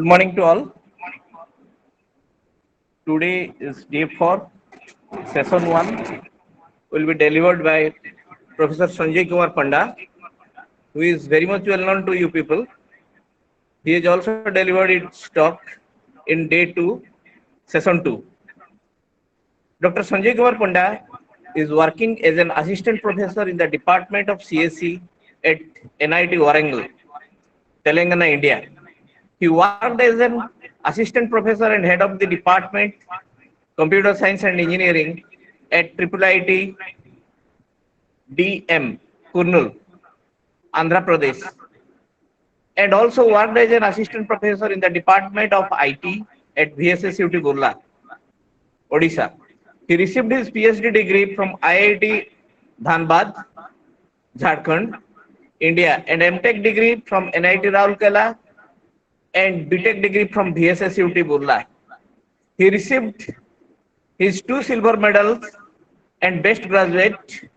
Good morning to all. Today is day 4, session 1 will be delivered by Professor Sanjay Kumar Panda, who is very much well known to you people. He has also delivered its talk in day 2, session 2. Dr. Sanjay Kumar Panda is working as an assistant professor in the Department of CSE at NIT Warangal, Telangana, India. He worked as an assistant professor and head of the department Computer Science and Engineering at IIIT DM, Kurnool, Andhra Pradesh, and also worked as an assistant professor in the Department of IT at VSSUT Burla, Odisha. He received his PhD degree from IIT Dhanbad, Jharkhand, India, and MTech degree from NIT Raulkela and BTech degree from VSSUT Burla. He received his 2 silver medals and best graduate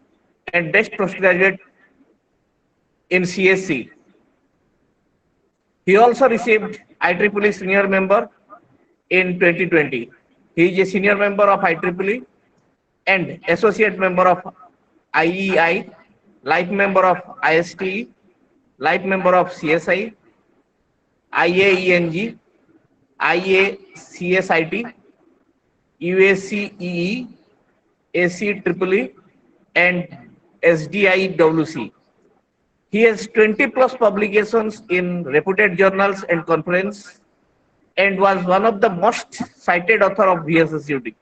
and best postgraduate in CSC. He also received IEEE senior member in 2020. He is a senior member of IEEE and associate member of IEI, life member of ISTE, life member of CSI, IAENG, IACSIT, UACEE, ACEEE, and SDIWC. He has 20 plus publications in reputed journals and conference and was one of the most cited author of VSSUT.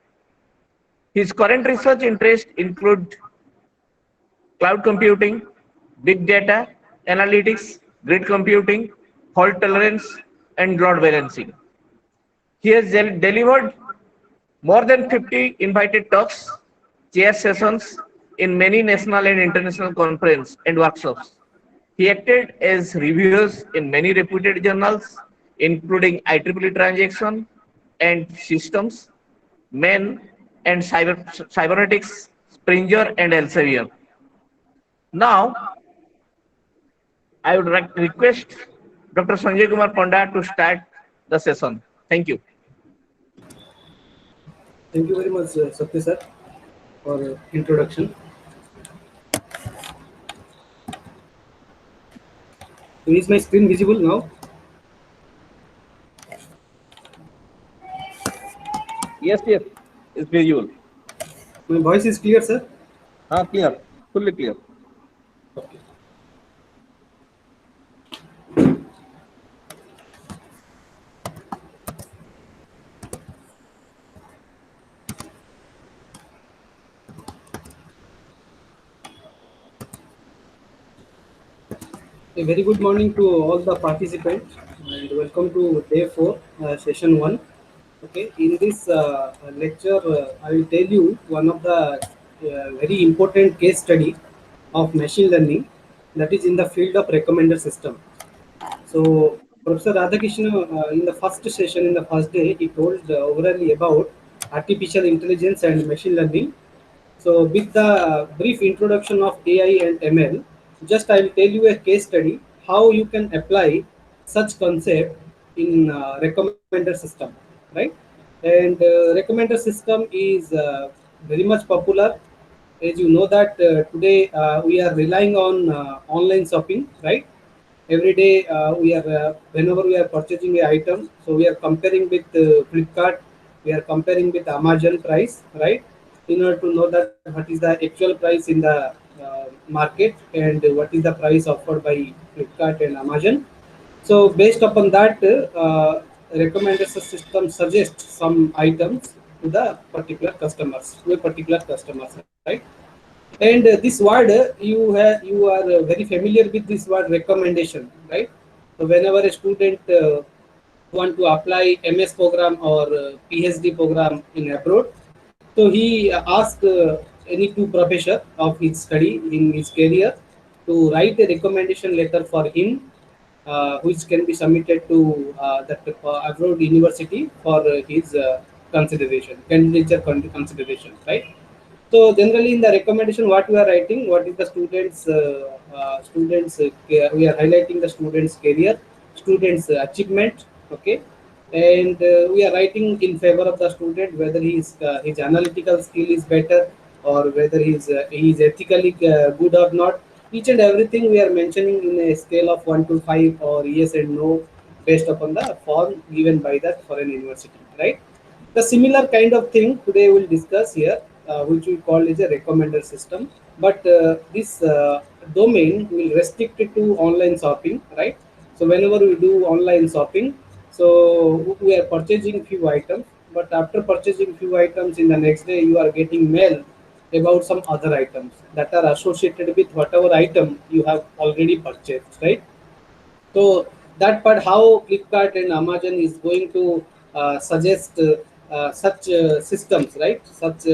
His current research interests include cloud computing, big data, analytics, grid computing, fault tolerance, and load balancing. He has delivered more than 50 invited talks, chair sessions in many national and international conferences and workshops. He acted as reviewers in many reputed journals, including IEEE Transaction and Systems, MEN, and Cybernetics, Springer, and Elsevier. Now, I would request Dr. Sanjay Kumar Panda to start the session. Thank you. Thank you very much, Satya sir, for introduction. Is my screen visible now? Yes, yes, it's visual. My voice is clear, sir? Clear, fully clear. Okay. A very good morning to all the participants and welcome to day 4, session 1. Okay, in this lecture, I will tell you one of the very important case study of machine learning, that is in the field of recommender system. So Professor Radhakrishna, in the first session, in the first day, he told overally about artificial intelligence and machine learning. So with the brief introduction of AI and ML, just I will tell you a case study how you can apply such concept in recommender system, right? And recommender system is very much popular. As you know that today we are relying on online shopping, right? Every day we are whenever we are purchasing a item, so we are comparing with Flipkart, we are comparing with Amazon price, right? In order to know that what is the actual price in the market and what is the price offered by Flipkart and Amazon. So based upon that, recommendation system suggests some items to the particular customers, to a particular customers, right? And this word you are very familiar with this word recommendation, right? So whenever a student want to apply MS program or PhD program in abroad, so he asked any two professor of his study in his career to write a recommendation letter for him, which can be submitted to that abroad university for his consideration, candidature consideration, right? So generally in the recommendation, what we are writing, what is the we are highlighting the student's career, student's achievement, Okay, and we are writing in favor of the student whether his analytical skill is better or whether he is ethically good or not. Each and everything we are mentioning in a scale of 1 to 5 or yes and no based upon the form given by that foreign university, right? The similar kind of thing today we'll discuss here, which we call is a recommender system. But this domain will restrict it to online shopping, right? So whenever we do online shopping, so we are purchasing few items, but after purchasing few items, in the next day you are getting mail about some other items that are associated with whatever item you have already purchased, right? So that part, how Flipkart and Amazon is going to suggest such systems, right? Such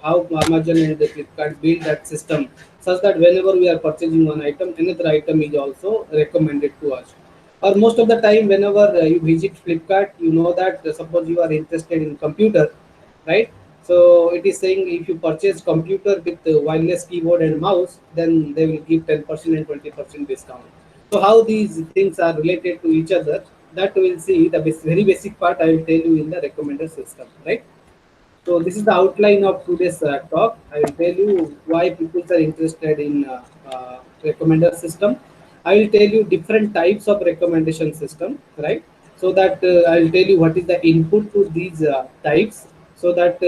how Amazon and the Flipkart build that system such that whenever we are purchasing one item, another item is also recommended to us. Or most of the time, whenever you visit Flipkart, you know that suppose you are interested in computer, right? So it is saying if you purchase computer with wireless keyboard and mouse, then they will give 10% and 20% discount. So how these things are related to each other, that we'll see. The very basic part I will tell you in the recommender system, right? So this is the outline of today's talk. I will tell you why people are interested in recommender system. I will tell you different types of recommendation system, right? So that I will tell you what is the input to these types, so that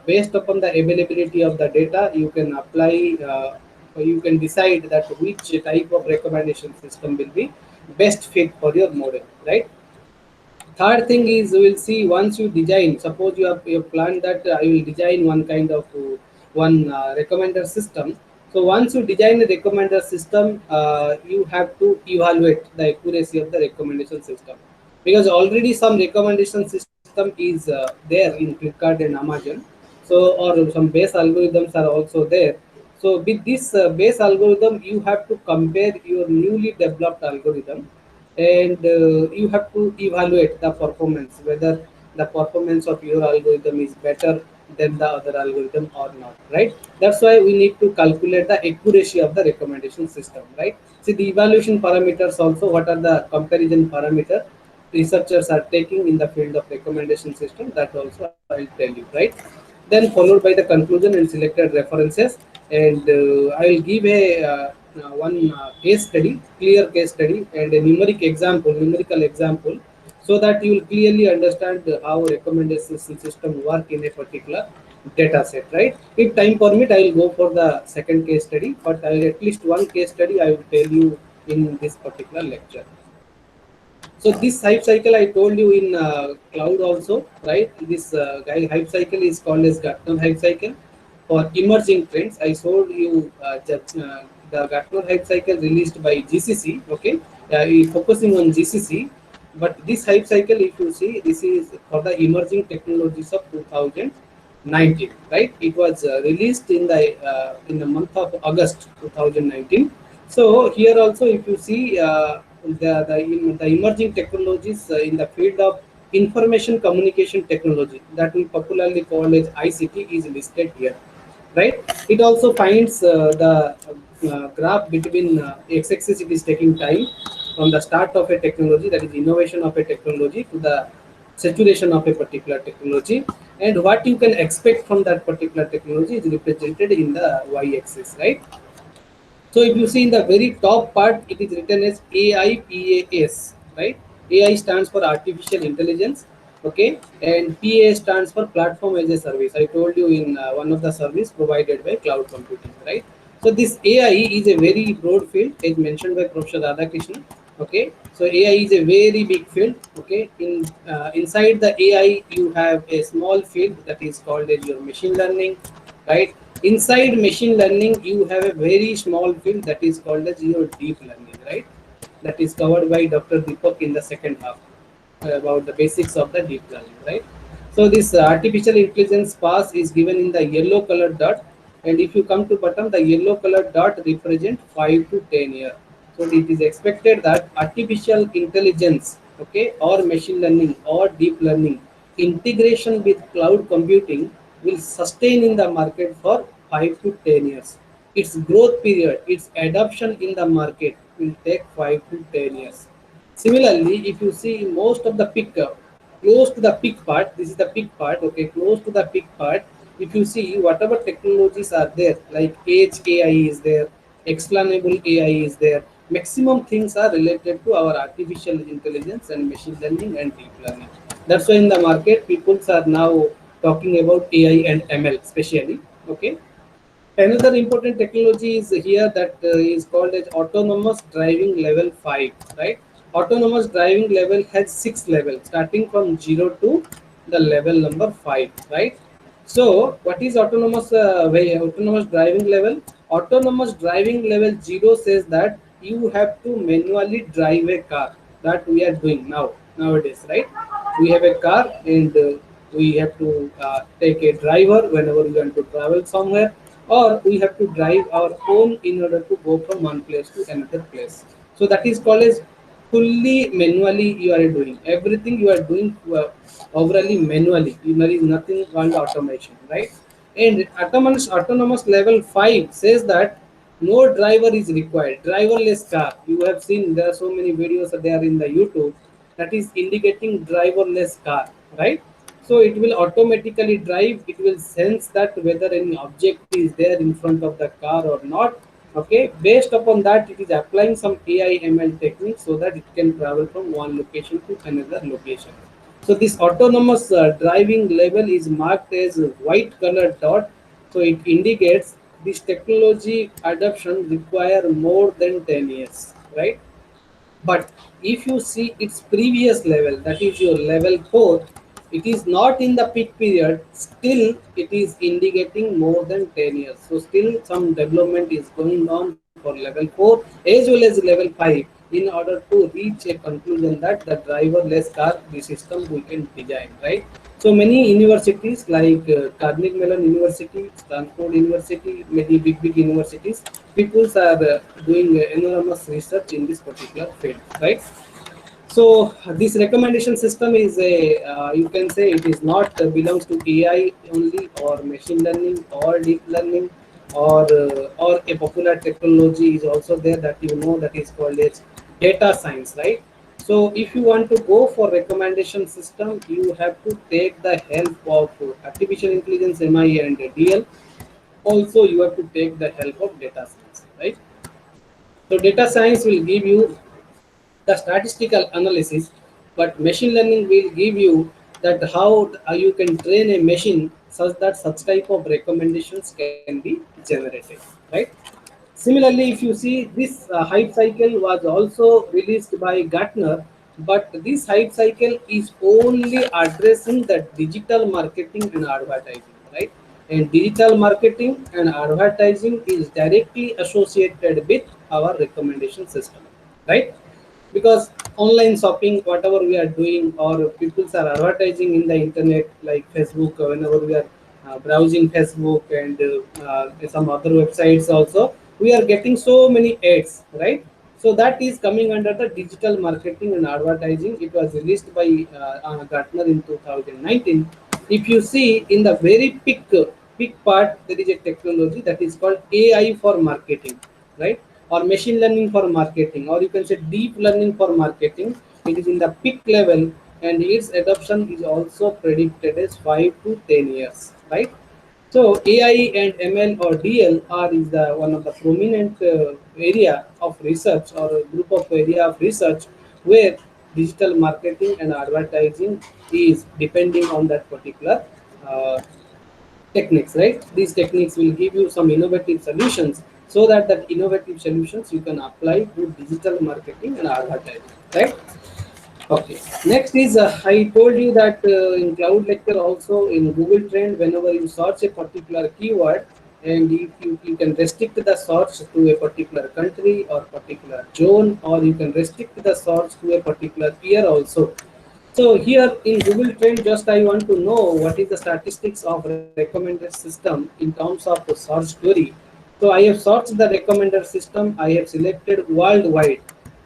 based upon the availability of the data, you can apply, you can decide that which type of recommendation system will be best fit for your model, right? Third thing is we will see once you design. Suppose you have planned that I will design one kind of one recommender system. So once you design a recommender system, you have to evaluate the accuracy of the recommendation system, because already some recommendation system is there in Flipkart and Amazon. So or some base algorithms are also there. So with this base algorithm, you have to compare your newly developed algorithm, and you have to evaluate the performance, whether the performance of your algorithm is better than the other algorithm or not, right? That's why we need to calculate the accuracy of the recommendation system, right? See the evaluation parameters also, what are the comparison parameter researchers are taking in the field of recommendation system, that also I'll tell you, right? Then followed by the conclusion and selected references, and I will give a one case study, clear case study, and a numerical example, so that you will clearly understand how recommendation system work in a particular data set, right? If time permit, I will go for the second case study, but I will at least one case study I will tell you in this particular lecture. So this hype cycle I told you in cloud also, right? This hype cycle is called as Gartner hype cycle. For emerging trends, I showed you the Gartner hype cycle released by GCC. Okay, focusing on GCC, but this hype cycle, if you see, this is for the emerging technologies of 2019, right? It was released in the month of August 2019. So here also, if you see the emerging technologies in the field of information communication technology, that we popularly call as ICT, is listed here, right? It also finds the graph between x-axis. It is taking time from the start of a technology, that is innovation of a technology, to the saturation of a particular technology, and what you can expect from that particular technology is represented in the y-axis, right? So if you see in the very top part, it is written as AIPAS, right? AI stands for artificial intelligence, okay, and PA stands for platform as a service. I told you in one of the service provided by cloud computing, right? So this AI is a very broad field, as mentioned by Professor Radhakrishnan. Okay, so AI is a very big field. Okay, inside the AI, you have a small field that is called as your machine learning, right? Inside machine learning, you have a very small field that is called as your deep learning, right? That is covered by Dr. Deepak in the second half, about the basics of the deep learning, right? So this artificial intelligence pass is given in the yellow colored dot, and if you come to bottom, the yellow colored dot represent 5 to 10 years. So it is expected that artificial intelligence, okay, or machine learning or deep learning integration with cloud computing will sustain in the market for 5 to 10 years. Its growth period, its adoption in the market will take 5 to 10 years. Similarly, if you see most of the peak, close to the peak part, this is the peak part, okay, close to the peak part, if you see whatever technologies are there, like Edge AI is there, explainable AI is there, maximum things are related to our artificial intelligence and machine learning and deep learning. That's why in the market, people are now talking about AI and ML, especially, okay. Another important technology is here that is called as autonomous driving level 5, right? Autonomous driving level has 6 levels, starting from 0 to the level number 5, right? So, what is autonomous driving level? Autonomous driving level 0 says that you have to manually drive a car. That we are doing nowadays, right? We have a car and we have to take a driver whenever we want to travel somewhere, or we have to drive our own in order to go from one place to another place. So that is called as fully manually. You are doing everything, you are doing overally manually. There is nothing called automation, right? And autonomous level 5 says that no driver is required, driverless car. You have seen there are so many videos there in the YouTube that is indicating driverless car, right? So it will automatically drive, it will sense that whether any object is there in front of the car or not. Okay, based upon that, it is applying some AI ML techniques so that it can travel from one location to another location. So this autonomous driving level is marked as a white color dot. So it indicates this technology adoption require more than 10 years, right? But if you see its previous level, that is your level 4, it is not in the peak period, still it is indicating more than 10 years. So still some development is going on for level 4 as well as level 5 in order to reach a conclusion that the driverless car, the system we can design, right? So many universities like Carnegie Mellon University, Stanford University, many big universities, people are doing enormous research in this particular field, right? So this recommendation system is a you can say it is not belongs to AI only or machine learning or deep learning or a popular technology is also there that you know that is called as data science, right? So if you want to go for recommendation system, you have to take the help of artificial intelligence, MI and DL. Also, you have to take the help of data science, right? So data science will give you the statistical analysis, but machine learning will give you that how you can train a machine such that such type of recommendations can be generated, right? Similarly, if you see this hype cycle was also released by Gartner, but this hype cycle is only addressing the digital marketing and advertising, right? And digital marketing and advertising is directly associated with our recommendation system, right? Because online shopping, whatever we are doing, or people are advertising in the internet like Facebook, whenever we are browsing Facebook and some other websites also, we are getting so many ads, right? So that is coming under the digital marketing and advertising. It was released by Gartner in 2019. If you see in the very peak part, there is a technology that is called AI for marketing, right? Or machine learning for marketing, or you can say deep learning for marketing. It is in the peak level, and its adoption is also predicted as 5 to 10 years, right? So AI and ML or DL are is the one of the prominent area of research or a group of area of research where digital marketing and advertising is depending on that particular uh, techniques, right? These techniques will give you some innovative solutions so that innovative solutions you can apply to digital marketing and advertising, right? Okay. Next is I told you that in Cloud Lecture also in Google Trend, whenever you search a particular keyword, and if you can restrict the search to a particular country or particular zone, or you can restrict the search to a particular year also. So here in Google Trend, just I want to know what is the statistics of recommender system in terms of the search query. So I have searched the recommender system. I have selected worldwide.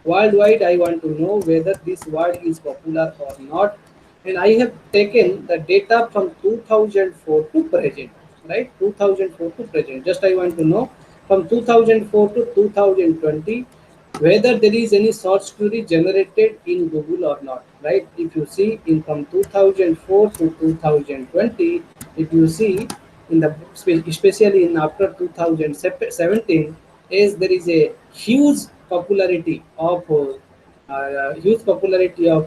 Worldwide, I want to know whether this word is popular or not. And I have taken the data from 2004 to present, right? 2004 to present. Just I want to know from 2004 to 2020 whether there is any search query generated in Google or not, right? If you see in from 2004 to 2020, if you see in the especially in after 2017, is there is a huge popularity of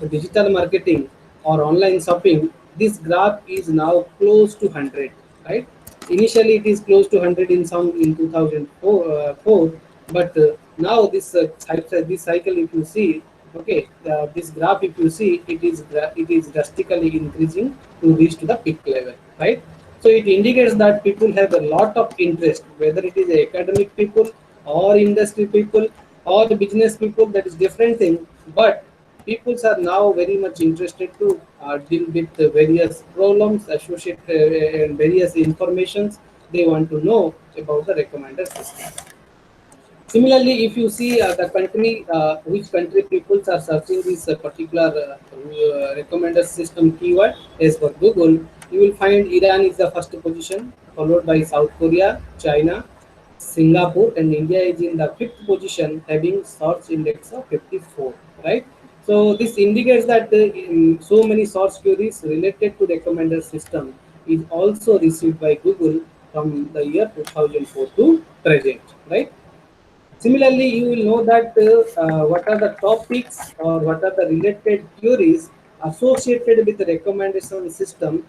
digital marketing or online shopping. This graph is now close to 100, right? Initially it is close to 100 in some in 2004, but now this cycle, if you see, okay, this graph, if you see, it is drastically increasing to reach to the peak level, right? So it indicates that people have a lot of interest, whether it is academic people or industry people or business people, that is different thing. But people are now very much interested to deal with the various problems associated and various informations they want to know about the recommender system. Similarly, if you see the country, which country people are searching this particular recommender system keyword as for Google, you will find Iran is the first position, followed by South Korea, China, Singapore, and India is in the fifth position, having search index of 54. Right. So this indicates that so many source queries related to recommender system is also received by Google from the year 2004 to present. Right. Similarly, you will know that what are the topics or what are the related queries associated with the recommendation system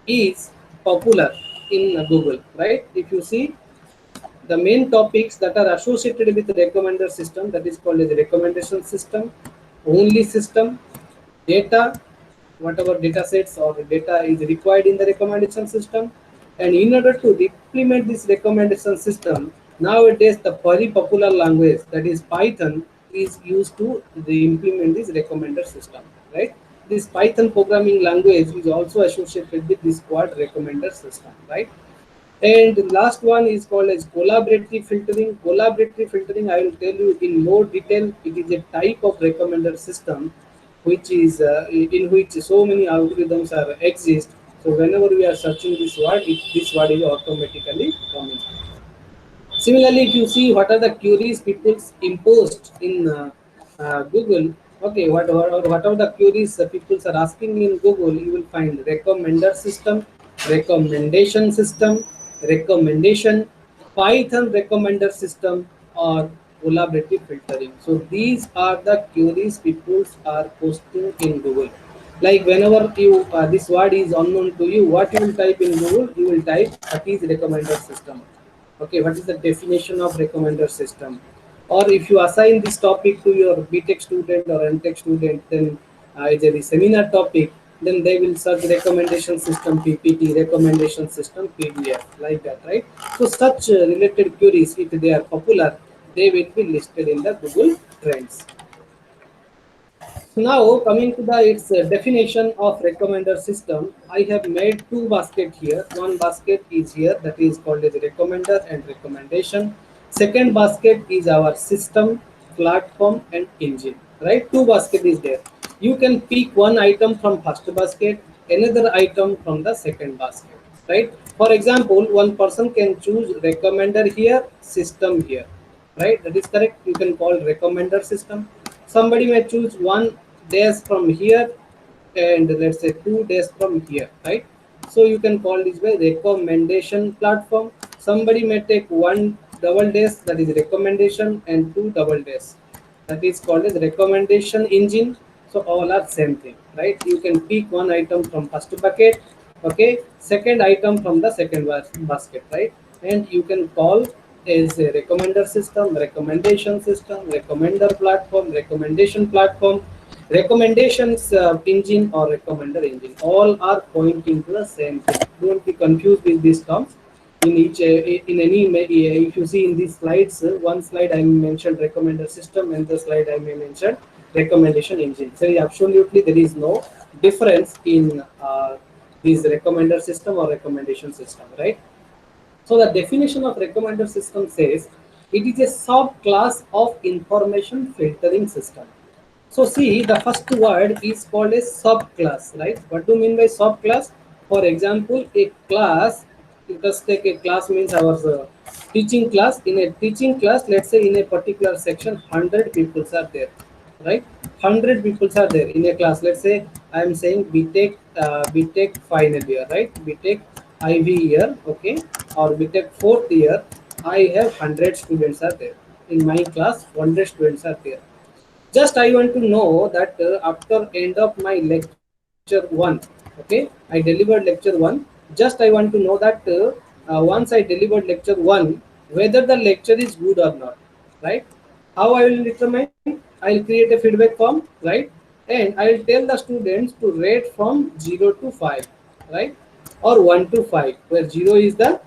is popular in Google, right? If you see the main topics that are associated with the recommender system, that is called as the recommendation system, only system, data, whatever data sets or data is required in the recommendation system. And in order to implement this recommendation system, nowadays the very popular language, that is Python, is used to implement this recommender system, right? This Python programming language is also associated with this quad recommender system, right? And the last one is called as collaborative filtering. Collaborative filtering, I will tell you in more detail. It is a type of recommender system which is in which so many algorithms are exist. So whenever we are searching this word, this word is automatically coming. Similarly, if you see what are the queries people imposed in Google, okay, what are the queries people are asking in Google, you will find recommender system, recommendation system, recommendation, Python recommender system, or collaborative filtering. So these are the queries people are posting in Google. Like whenever you this word is unknown to you, what you will type in Google, you will type what is recommender system. Okay, what is the definition of recommender system? Or if you assign this topic to your BTech student or MTech student, then it's a seminar topic, then they will search recommendation system PPT, recommendation system PDF, like that, right? So such related queries, if they are popular, they will be listed in the Google Trends. So now coming to the its definition of recommender system, I have made two baskets here. One basket is here, that is called as recommender and recommendation. Second basket is our system, platform and engine. Right? Two basket is there. You can pick one item from first basket, another item from the second basket. Right? For example, one person can choose recommender here, system here. Right? That is correct. You can call recommender system. Somebody may choose one days from here and let's say 2 days from here, right? So you can call this by recommendation platform. Somebody may take one double days, that is recommendation, and two double days, that is called as recommendation engine. So all are same thing, right? You can pick one item from first bucket, okay, second item from the second basket, right? And you can call as a recommender system, recommendation system, recommender platform, recommendation platform, recommendations engine, or recommender engine. All are pointing to the same thing. Don't be confused with these terms. In each in any if you see in these slides, one slide I mentioned recommender system and the slide I may mention recommendation engine. So absolutely there is no difference in this recommender system or recommendation system, right? So the definition of recommender system says it is a subclass of information filtering system. So see, the first word is called a subclass, right? What do you mean by subclass? For example, a class let us take a class means our teaching class. In a teaching class, let's say in a particular section, 100 people are there, right? 100 people are there in a class. Let's say I am saying BTech final year, right? BTech IV year, okay, or BTech fourth year. I have 100 students are there in my class. 100 students are there. Just I want to know that after end of my lecture 1, okay, I delivered lecture 1. Just I want to know that once I delivered lecture 1, whether the lecture is good or not, right? How I will determine? I will create a feedback form, right? And I will tell the students to rate from 0 to 5, right? Or 1 to 5, where 0 is the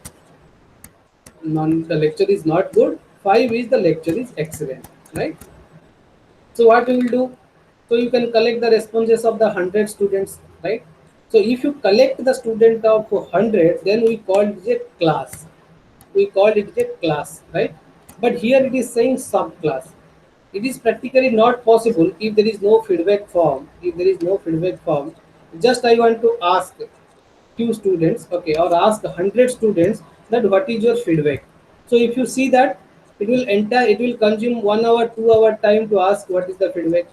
lecture is not good, 5 is the lecture is excellent, right? So what we will do? So you can collect the responses of the 100 students, right? So if you collect the student of 100, then we call it a class. We call it a class, right? But here it is saying subclass. It is practically not possible if there is no feedback form. If there is no feedback form, just I want to ask few students, okay, or ask 100 students that what is your feedback. So if you see that it will consume 1 hour 2 hour time to ask what is the feedback.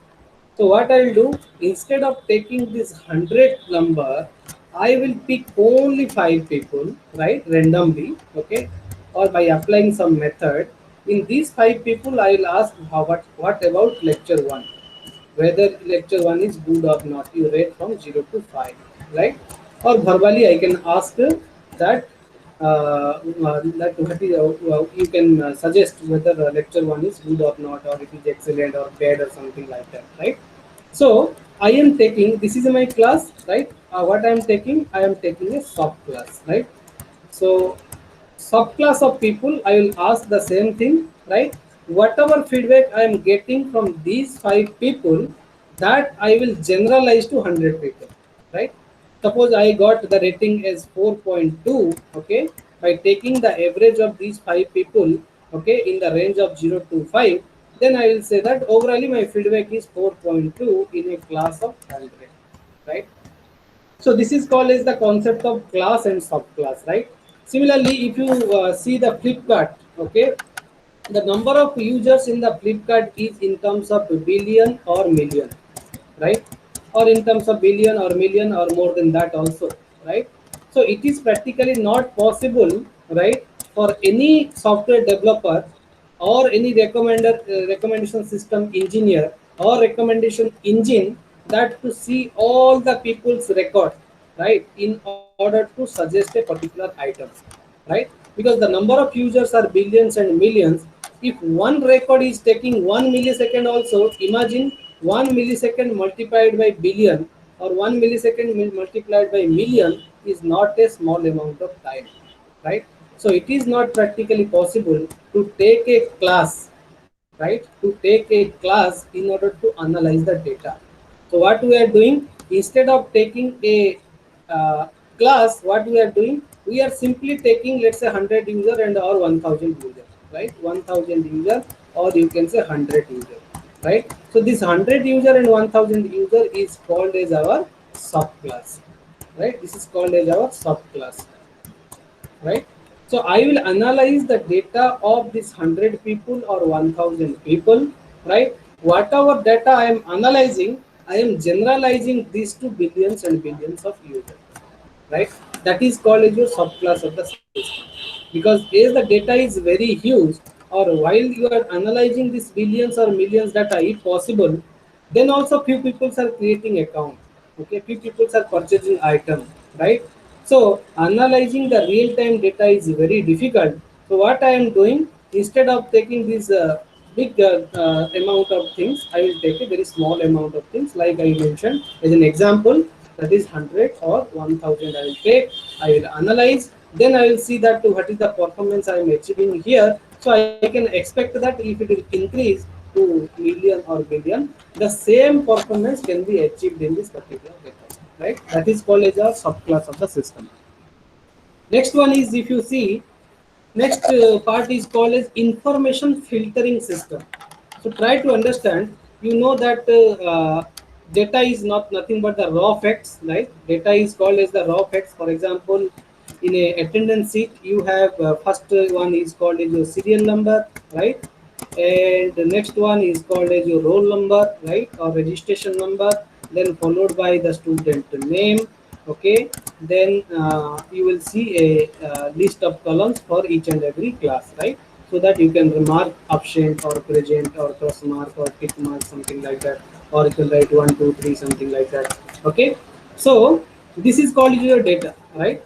So what I will do, instead of taking this 100 number, I will pick only 5 people, right, randomly, okay, or by applying some method. In these 5 people I will ask what about lecture 1, whether lecture 1 is good or not. You rate from 0 to 5, right? Or verbally I can ask that that what is, you can suggest whether lecture 1 is good or not, or it is excellent or bad or something like that, right? So I am taking, this is my class, right? What I am taking, I am taking a soft class, right? So subclass of people, I will ask the same thing, right? Whatever feedback I am getting from these 5 people, that I will generalize to 100 people, right? Suppose I got the rating as 4.2, okay, by taking the average of these 5 people, okay, in the range of 0 to 5, then I will say that overall my feedback is 4.2 in a class of 100, right? So this is called as the concept of class and subclass, right? Similarly, if you see the Flipkart, okay, the number of users in the Flipkart is in terms of billion or million, right? Or in terms of billion or million or more than that also, right? So it is practically not possible, right, for any software developer or any recommendation system engineer or recommendation engine that to see all the people's record, right, in order to suggest a particular item, right? Because the number of users are billions and millions. If one record is taking 1 millisecond also, imagine 1 millisecond multiplied by billion or 1 millisecond multiplied by million is not a small amount of time, right? So it is not practically possible to take a class, right, to take a class in order to analyze the data. So what we are doing, instead of taking a class, what we are doing, we are simply taking, let's say, 100 user and or 1000 user, right? 1000 user, or you can say 100 user, right? So this 100 user and 1000 user is called as our subclass, right? This is called as our subclass, right? So I will analyze the data of this 100 people or 1000 people, right? Whatever data I am analyzing, I am generalizing these to billions and billions of users, right? That is called as your subclass of the system. Because as the data is very huge, or while you are analyzing these billions or millions data, if possible, then also few people are creating account, okay, few people are purchasing item, right? So analyzing the real time data is very difficult. So what I am doing, instead of taking this big amount of things, I will take a very small amount of things, like I mentioned as an example, that is 100 or 1000. I will take, I will analyze, then I will see that what is the performance I am achieving here. So I can expect that if it will increase to million or billion, the same performance can be achieved in this particular data, right? That is called as a subclass of the system. Next one is, if you see, next part is called as information filtering system. So try to understand. You know that data is not nothing but the raw facts, right? Data is called as the raw facts. For example, in a attendance sheet, you have first one is called as your serial number, right? And the next one is called as your roll number, right, or registration number. Then followed by the student name. Okay, then you will see a list of columns for each and every class, right? So that you can mark absent or present or cross mark or tick mark, something like that, or you can write 1 2 3, something like that. Okay, so this is called your data, right?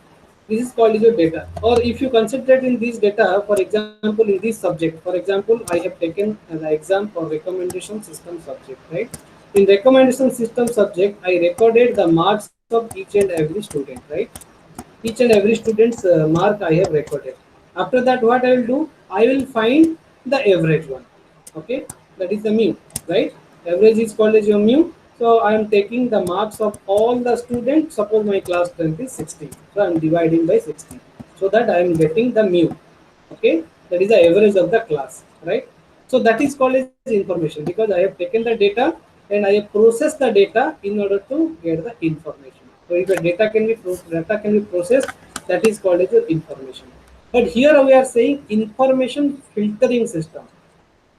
This is called your data. Or if you concentrate in this data, for example, in this subject, for example, I have taken the exam for recommendation system subject, right? In recommendation system subject, I recorded the marks of each and every student, right? Each and every student's mark I have recorded. After that, what I will do? I will find the average one. Okay, that is the mean, right? Average is called as your mean. So I am taking the marks of all the students. Suppose my class strength is 60, so I am dividing by 60, so that I am getting the mean. Okay, that is the average of the class, right? So that is called as information, because I have taken the data and I have processed the data in order to get the information. So if the data can be processed, that is called as your information. But here we are saying information filtering system.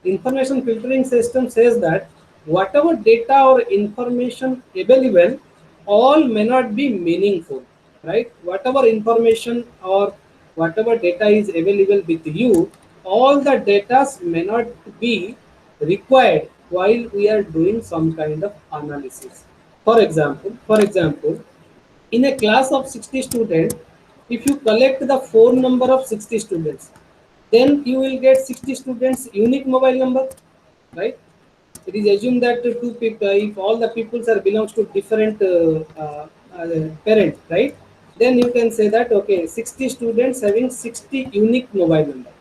Information filtering system says that whatever data or information available, all may not be meaningful, right? Whatever information or whatever data is available with you, all the data may not be required while we are doing some kind of analysis. For example, in a class of 60 students, if you collect the phone number of 60 students, then you will get 60 students unique mobile number, right? It is assumed that two people, if all the peoples are belongs to different parent, right? Then you can say that okay, 60 students having 60 unique mobile number,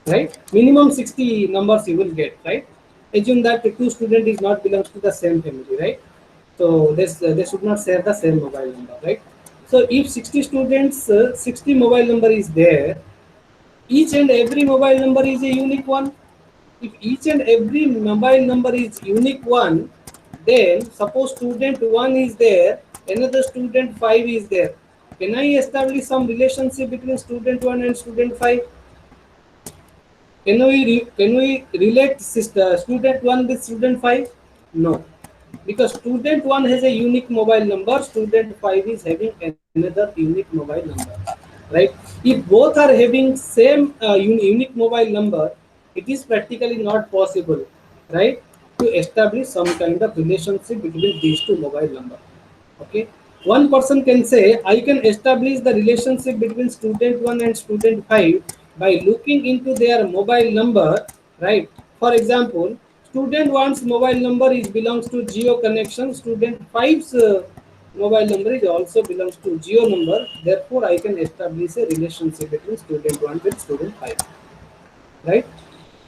right? Minimum 60 numbers you will get, right? Assume that two student is not belongs to the same family, right? So this they should not share the same mobile number, right? So if 60 students, 60 mobile number is there, each and every mobile number is a unique one. If each and every mobile number is unique one, then suppose student 1 is there, another student 5 is there. Can I establish some relationship between student 1 and student 5? Can we relate student 1 with student 5? No, because student 1 has a unique mobile number, student 5 is having another unique mobile number, right? If both are having same unique mobile number, it is practically not possible, right, to establish some kind of relationship between these two mobile numbers. Okay, one person can say I can establish the relationship between student 1 and student 5 by looking into their mobile number, right? For example, student 1's mobile number is belongs to Geo connection, student 5's mobile number is also belongs to Geo number, therefore I can establish a relationship between student 1 with student 5, right?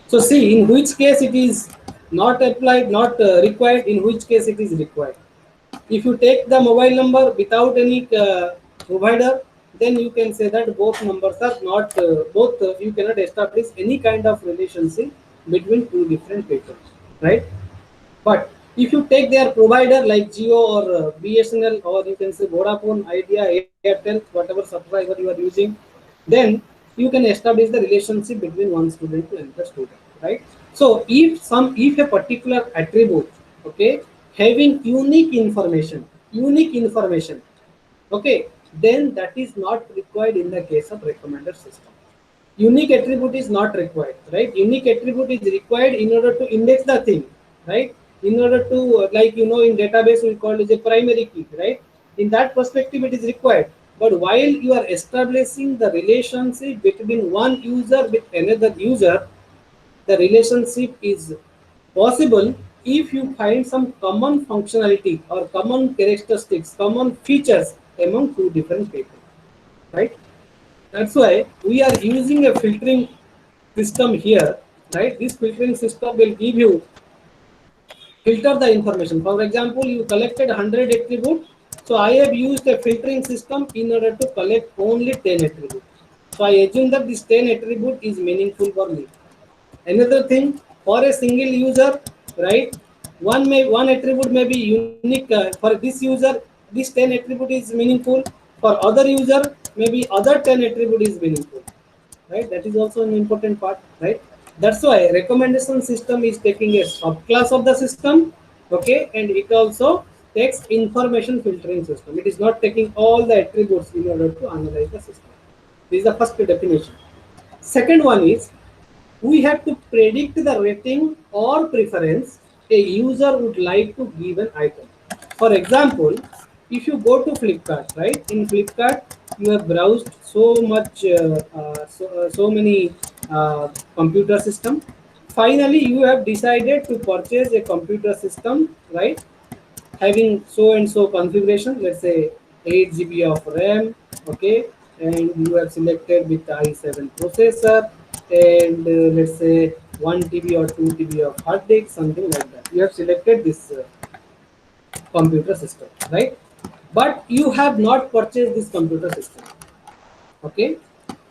So see in which case it is not applied, not required, in which case it is required. If you take the mobile number without any provider, then you can say that both numbers are not both. You cannot establish any kind of relationship between two different people, right? But if you take their provider like Jio or BSNL, or you can say Vodafone, Idea, Airtel, whatever subscriber you are using, then you can establish the relationship between one student to another student, right? So if a particular attribute, okay, having unique information, okay, then that is not required in the case of recommender system. Unique attribute is not required, right? Unique attribute is required in order to index the thing, right? In order to like in database we call it a primary key, right? In that perspective it is required. But while you are establishing the relationship between one user with another user, the relationship is possible if you find some common functionality or common characteristics, common features among two different people, right? That's why we are using a filtering system here, right? This filtering system will give you filter the information. For example, you collected 100 attributes, so I have used a filtering system in order to collect only 10 attributes. So I assume that this 10 attribute is meaningful for me. Another thing, for a single user, right? One attribute may be unique for this user. This 10 attribute is meaningful. For other user, maybe other 10 attribute is meaningful, right? That is also an important part, right? That's why recommendation system is taking a subclass of the system, okay, and it also takes information filtering system. It is not taking all the attributes in order to analyze the system. This is the first definition. Second one is we have to predict the rating or preference a user would like to give an item. For example, if you go to Flipkart, right? In Flipkart, you have browsed so much, so many computer system. Finally, you have decided to purchase a computer system, right? Having so and so configuration, let's say 8 GB of RAM, okay, and you have selected with the i7 processor, and let's say 1 TB or 2 TB of hard disk, something like that. You have selected this computer system, right? But you have not purchased this computer system, okay?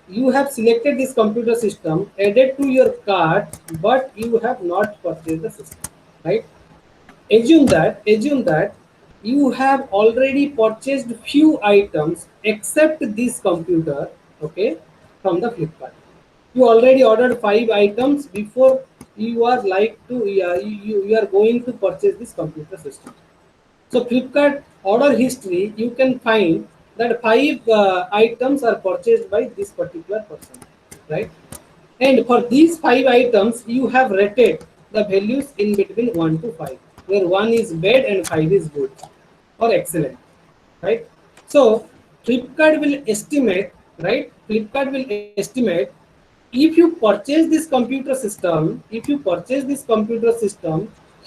You have selected this computer system, added to your cart, but you have not purchased the system, right? Assume that you have already purchased few items except this computer, okay, from the Flipkart. You already ordered 5 items before you are like to you are going to purchase this computer system. So Flipkart order history, you can find that 5 items are purchased by this particular person, right? And for these 5 items, you have rated the values in between 1 to 5, where 1 is bad and 5 is good or excellent, right? So Flipkart will estimate, right? Flipkart will estimate if you purchase this computer system,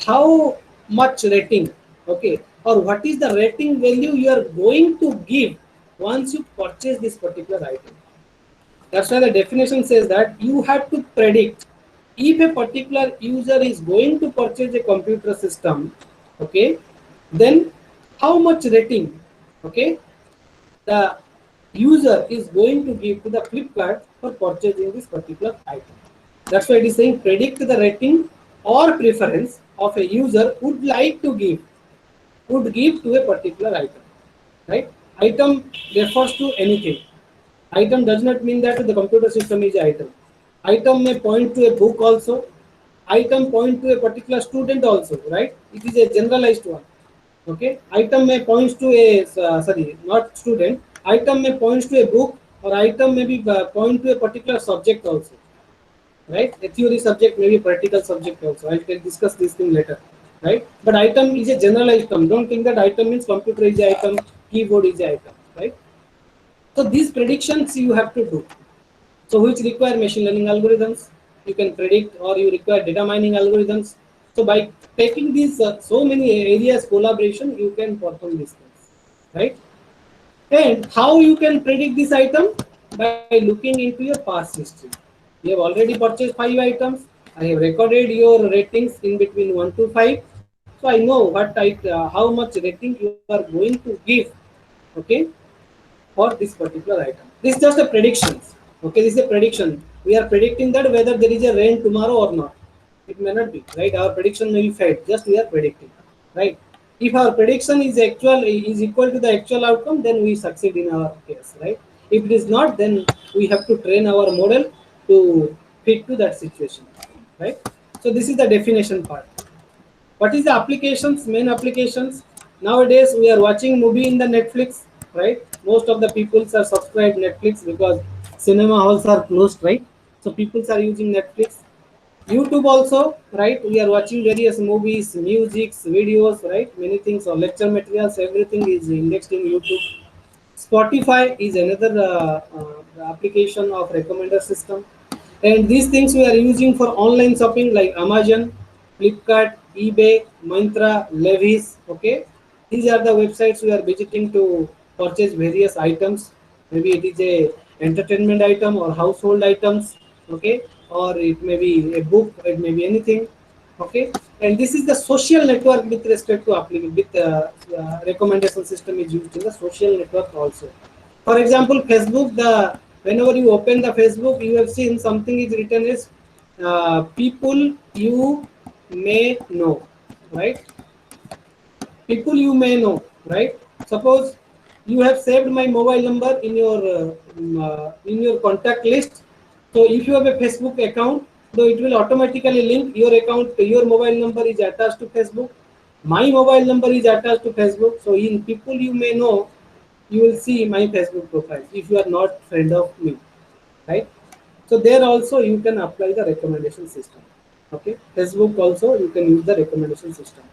how much rating, okay, or what is the rating value you are going to give once you purchase this particular item. That's why the definition says that you have to predict if a particular user is going to purchase a computer system, okay, then how much rating, okay, the user is going to give to the Flipkart for purchasing this particular item. That's why it is saying predict the rating or preference of a user would give to a particular item, right? Item refers to anything. Item does not mean that the computer system is item. Item may point to a book also. Item point to a particular student also, right? It is a generalized one. Okay. Item may point to a sorry, not student. Item may point to a book, or item may be point to a particular subject also, right? A theory subject, maybe practical subject also. I can discuss this thing later, right? But item is a generalized term. Don't think that item means computer is a item, keyboard is a item, right? So these predictions you have to do. So which require machine learning algorithms, you can predict, or you require data mining algorithms. So by taking these so many areas collaboration, you can perform these things, right? And how you can predict this item? By looking into your past history. You have already purchased 5 items. I have recorded your ratings in between 1 to 5. So I know how much rating you are going to give, okay, for this particular item. This is just a prediction. Okay, this is a prediction. We are predicting that whether there is a rain tomorrow or not. It may not be, right? Our prediction may be failed. Just we are predicting, right? If our prediction is equal to the actual outcome, then we succeed in our case, right? If it is not, then we have to train our model to fit to that situation, right? So this is the definition part. What is the applications, main applications? Nowadays we are watching movie in the Netflix, right? Most of the people are subscribed Netflix because cinema halls are closed, right? So people are using Netflix. YouTube also, right? We are watching various movies, musics, videos, right? Many things, or lecture materials, everything is indexed in YouTube. Spotify is another application of recommender system, and these things we are using for online shopping like Amazon, Flipkart, eBay, Myntra, Levi's. Okay, these are the websites we are visiting to purchase various items. Maybe it is a entertainment item or household items. Okay, or it may be a book. It may be anything. Okay, and this is the social network with respect to recommendation system is used in the social network also. For example, Facebook, the whenever you open the Facebook, you have seen something is written as people you may know, right? People you may know, right? Suppose you have saved my mobile number in your contact list. So if you have a Facebook account, so it will automatically link your account. Your mobile number is attached to Facebook. My mobile number is attached to Facebook. So in people you may know, you will see my Facebook profile if you are not friend of me, right? So there also you can apply the recommendation system. Okay, Facebook also you can use the recommendation system.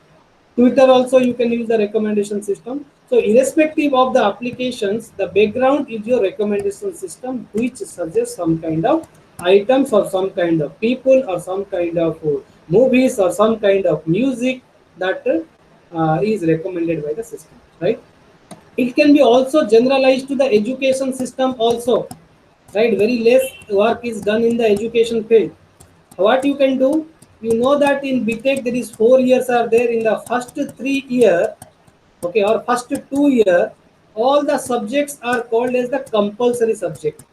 Twitter also you can use the recommendation system. So irrespective of the applications, the background is your recommendation system, which suggests some kind of items or some kind of people or some kind of movies or some kind of music that is recommended by the system, right? It can be also generalized to the education system also, right? Very less work is done in the education field. What you can do, you know that in BTech there is 4 years are there. In the first 3 year, okay, or first 2 year, all the subjects are called as the compulsory subject,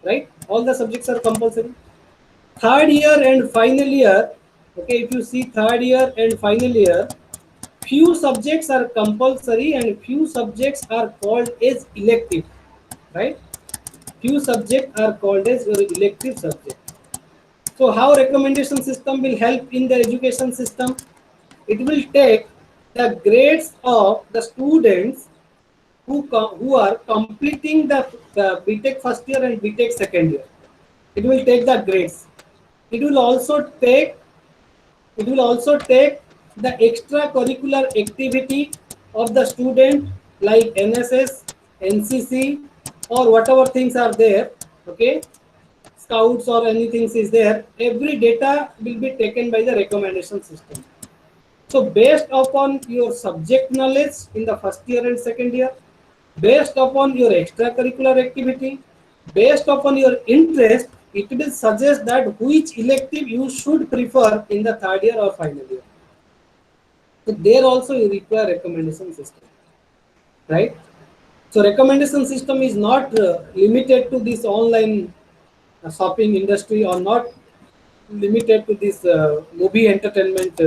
right? All the subjects are compulsory. Third year and final year, okay, if you see third year and final year, few subjects are compulsory and few subjects are called as elective, right? Few subjects are called as your elective subject. So how recommendation system will help in the education system? It will take the grades of the students who are completing the BTech first year and BTech second year. It will take the grades. It will also take the extracurricular activity of the student like NSS, NCC, or whatever things are there. Okay, scouts or anything is there. Every data will be taken by the recommendation system. So based upon your subject knowledge in the first year and second year, based upon your extracurricular activity, based upon your interest, it will suggest that which elective you should prefer in the third year or final year. So there also you require recommendation system, right? So recommendation system is not limited to this online shopping industry or not limited to this movie entertainment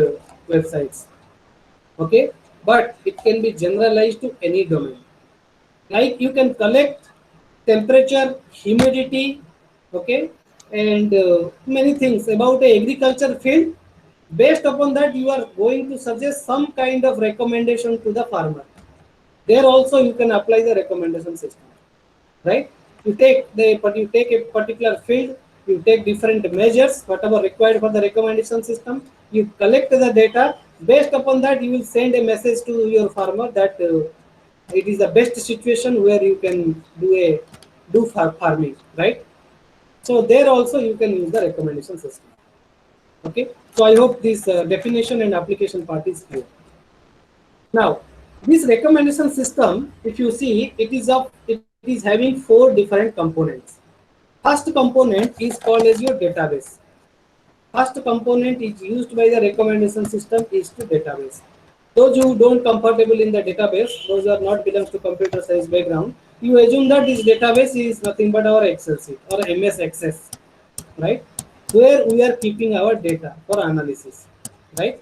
websites. Okay, but it can be generalized to any domain. Like you can collect temperature, humidity, okay, and many things about a agriculture field. Based upon that, you are going to suggest some kind of recommendation to the farmer. There also you can apply the recommendation system, right? You take a particular field, you take different measures, whatever required for the recommendation system, you collect the data. Based upon that, you will send a message to your farmer that it is the best situation where you can do farming, right? So there also you can use the recommendation system. Okay, so I hope this definition and application part is clear. Now, this recommendation system, if you see, it is having 4 different components. First component is called as your database. First component is used by the recommendation system is to database. Those who don't comfortable in the database, those who are not belongs to computer science background, you assume that this database is nothing but our Excel sheet or MS Access, right? Where we are keeping our data for analysis, right?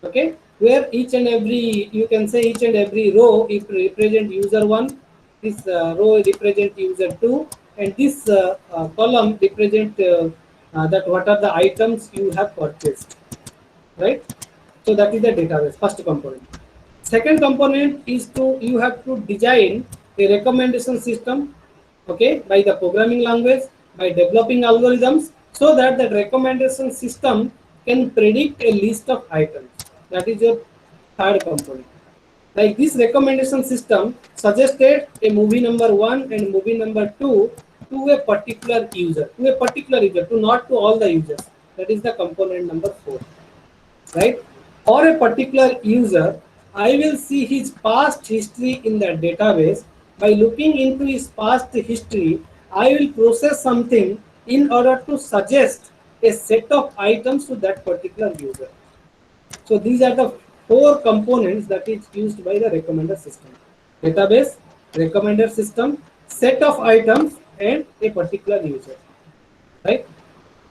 Okay, where each and every, you can say each and every row it represent user 1, this row represent user 2, and this column represent that what are the items you have purchased, right? So that is the database, first component. Second component is to, you have to design a recommendation system, okay, by the programming language, by developing algorithms, so that the recommendation system can predict a list of items. That is your third component. Like this recommendation system suggested a movie number 1 and movie number 2 to a particular user, to not to all the users. That is the component number 4, right? For a particular user, I will see his past history in the database. By looking into his past history, I will process something in order to suggest a set of items to that particular user. So these are the 4 components that is used by the recommender system: database, recommender system, set of items, and a particular user, right?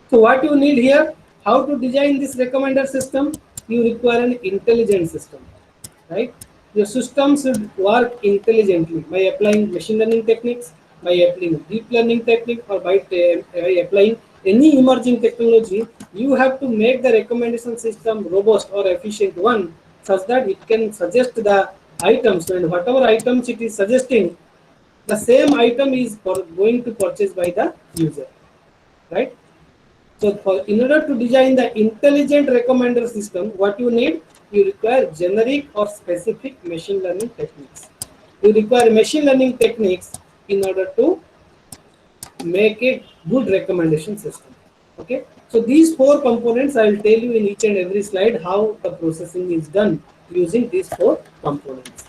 So what you need here, how to design this recommender system? You require an intelligent system, right? Your system should work intelligently by applying machine learning techniques, by applying deep learning technique, or by applying any emerging technology. You have to make the recommendation system robust or efficient one, such that it can suggest the items, and whatever items it is suggesting, the same item is going to purchase by the user, right? So in order to design the intelligent recommender system, what you need, you require generic or specific machine learning techniques. You require machine learning techniques in order to make a good recommendation system. Okay. So these four components, I will tell you in each and every slide how the processing is done using these four components.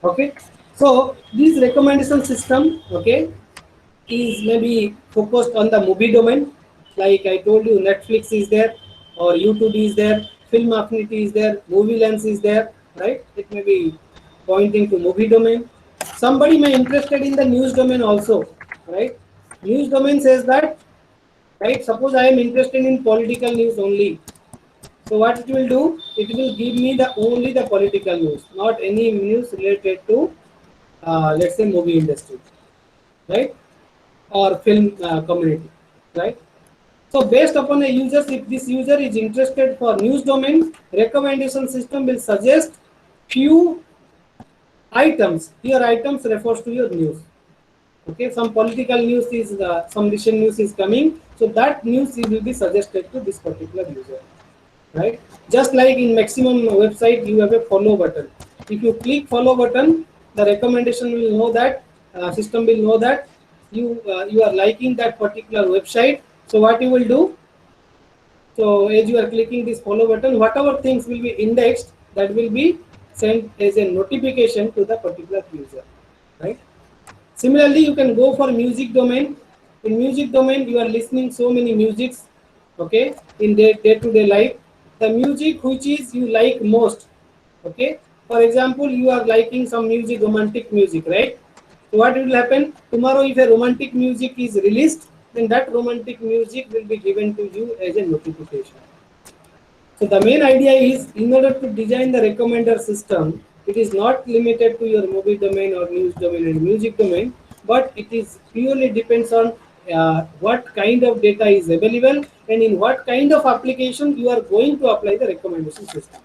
Okay. So this recommendation system, okay, is maybe focused on the movie domain. Like I told you, Netflix is there, or YouTube is there, Film Affinity is there, Movie Lens is there, right? It may be pointing to movie domain. Somebody may interested in the news domain also, right? News domain says that, right? Suppose I am interested in political news only. So what it will do? It will give me the only the political news, not any news related to, let's say, movie industry, right? Or film community, right? So based upon a user, if this user is interested for news domain, recommendation system will suggest few items. Here items refers to your news. Okay, some political news is some recent news is coming, so that news will be suggested to this particular user, right? Just like in maximum website, you have a follow button. If you click follow button, the recommendation will know that, system will know that you are liking that particular website. So what you will do, so as you are clicking this follow button, whatever things will be indexed, that will be sent as a notification to the particular user, right? Similarly, you can go for music domain. In music domain, you are listening so many musics, okay, in day-to-day life. The music which is you like most, okay. For example, you are liking some music, romantic music, right? So what will happen tomorrow if a romantic music is released? Then that romantic music will be given to you as a notification. So the main idea is, in order to design the recommender system, it is not limited to your movie domain or news domain and music domain, but it is purely depends on what kind of data is available and in what kind of application you are going to apply the recommendation system.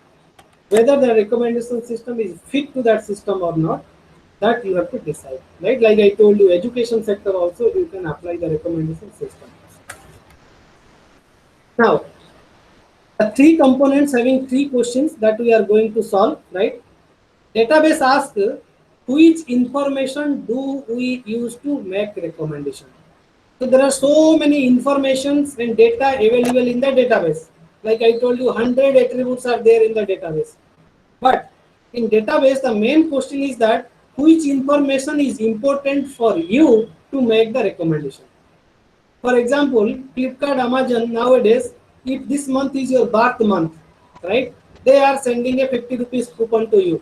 Whether the recommendation system is fit to that system or not, that you have to decide. Right? Like I told you, education sector also you can apply the recommendation system. Now, the three components having three questions that we are going to solve, right? Database asks, which information do we use to make recommendation? So there are so many informations and data available in the database. Like I told you, 100 attributes are there in the database. But in database, the main question is that which information is important for you to make the recommendation. For example, Flipkart, Amazon nowadays, if this month is your birth month, right? They are sending a 50 rupees coupon to you.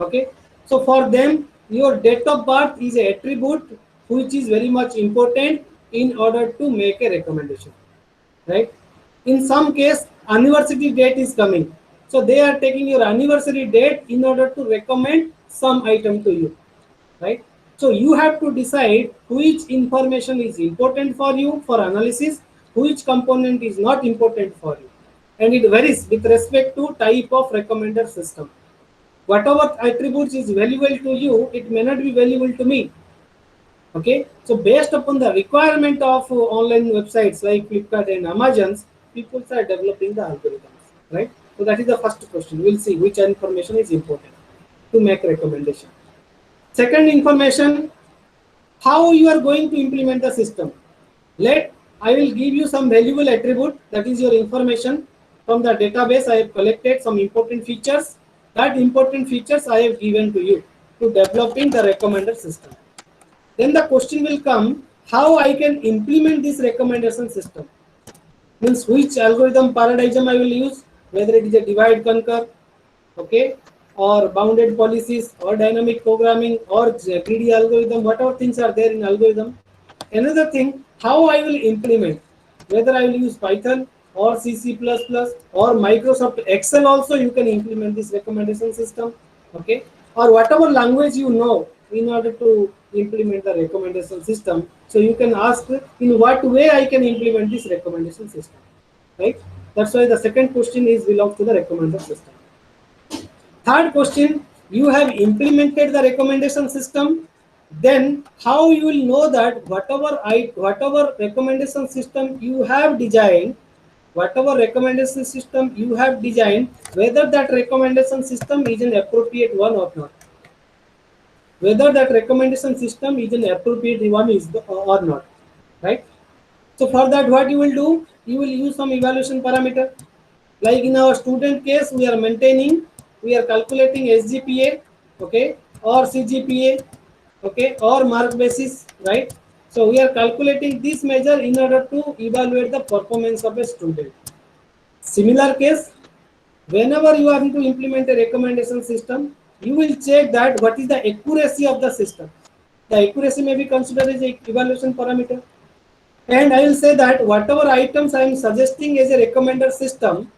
Okay. So for them, your date of birth is an attribute which is very much important in order to make a recommendation. Right? In some case, anniversary date is coming. So they are taking your anniversary date in order to recommend some item to you. Right? So you have to decide which information is important for you for analysis, which component is not important for you. And it varies with respect to type of recommender system. Whatever attributes is valuable to you, it may not be valuable to me. Okay, so based upon the requirement of online websites like Flipkart and Amazon's, people are developing the algorithms, right? So that is the first question. We'll see which information is important to make recommendation. Second information, how you are going to implement the system. I will give you some valuable attribute, that is your information. From the database, I have collected some important features. That important features I have given to you to developing the recommender system. Then the question will come, how I can implement this recommendation system. Means which algorithm paradigm I will use, whether it is a divide conquer, okay, or bounded policies, or dynamic programming, or greedy algorithm, whatever things are there in algorithm. Another thing, how I will implement, whether I will use Python, or C++ or Microsoft Excel also you can implement this recommendation system, okay, or whatever language you know in order to implement the recommendation system. So you can ask in what way I can implement this recommendation system, right? That's why the second question is belongs to the recommender system. Third question, you have implemented the recommendation system, then how you will know that whatever recommendation system you have designed, whatever recommendation system you have designed, whether that recommendation system is an appropriate one or not, whether that recommendation system is an appropriate one is or not, right? So for that, what you will do, you will use some evaluation parameter. Like in our student case, we are maintaining, we are calculating SGPA, okay, or CGPA, okay, or mark basis, right? So we are calculating this measure in order to evaluate the performance of a student. Similar case, whenever you are going to implement a recommendation system, you will check that what is the accuracy of the system. The accuracy may be considered as a evaluation parameter. And I will say that whatever items I am suggesting as a recommender system,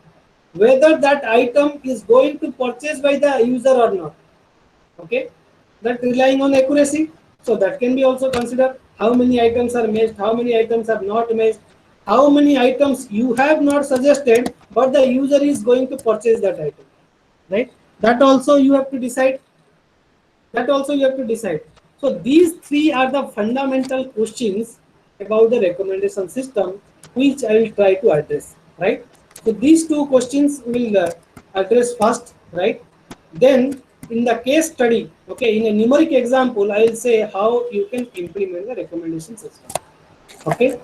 whether that item is going to purchase by the user or not, okay, that relying on accuracy. So that can be also considered. How many items are matched, how many items are not matched, how many items you have not suggested but the user is going to purchase that item, right? That also you have to decide. So these three are the fundamental questions about the recommendation system which I will try to address, right? So these two questions will address first, right? Then in the case study, okay, in a numeric example, I will say how you can implement the recommendation system. Okay.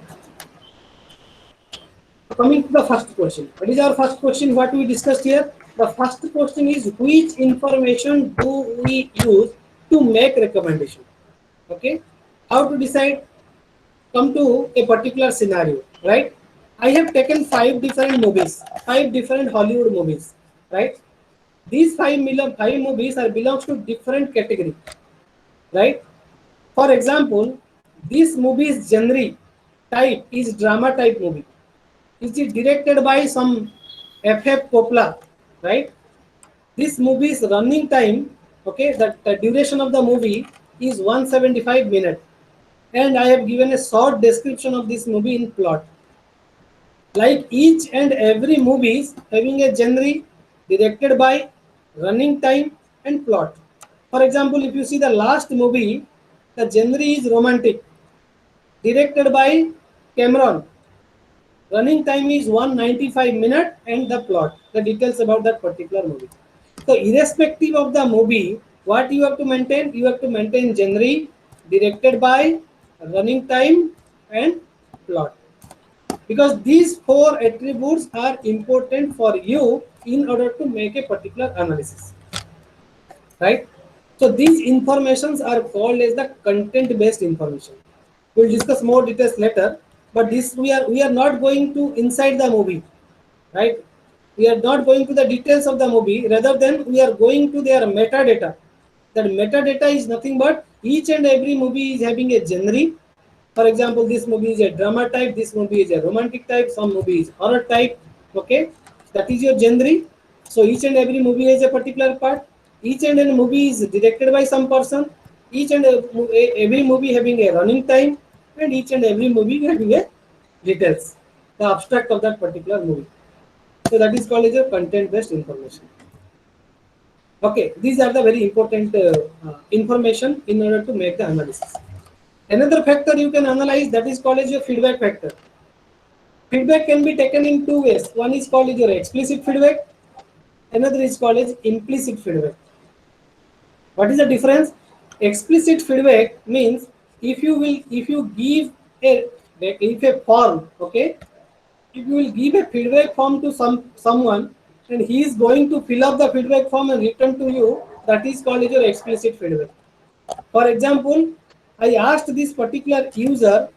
Coming to the first question. What is our first question? What we discussed here? The first question is which information do we use to make recommendation? Okay. How to decide? Come to a particular scenario, right? I have taken five different movies, five different Hollywood movies, right? These five movies are belongs to different category, right? For example, this movie's genre type is drama type movie. Is it directed by some F.F. Coppola, right? This movie's running time, okay, the duration of the movie is 175 minutes. And I have given a short description of this movie in plot. Like each and every movies having a genre, directed by, running time and plot. For example, if you see the last movie, the genre is romantic, directed by Cameron. Running time is 195 minutes and the plot, the details about that particular movie. So irrespective of the movie, what you have to maintain? You have to maintain genre, directed by, running time and plot. Because these four attributes are important for you in order to make a particular analysis, right? So these informations are called as the content based information. We'll discuss more details later, but this we are not going to inside the movie, right? We are not going to the details of the movie, rather than we are going to their metadata. That metadata is nothing but each and every movie is having a genre. For example, this movie is a drama type, this movie is a romantic type, some movie is horror type, okay? That is your genre. So each and every movie has a particular part. Each and every movie is directed by some person. Each and every movie having a running time, and each and every movie having a details, the abstract of that particular movie. So that is called as a content-based information. Okay, these are the very important information in order to make the analysis. Another factor you can analyze, that is called as your feedback factor. Feedback can be taken in two ways. One is called as your explicit feedback. Another is called as implicit feedback. What is the difference? Explicit feedback means if you give a form, okay, if you will give a feedback form to someone and he is going to fill up the feedback form and return to you, that is called as your explicit feedback. For example, I asked this particular user,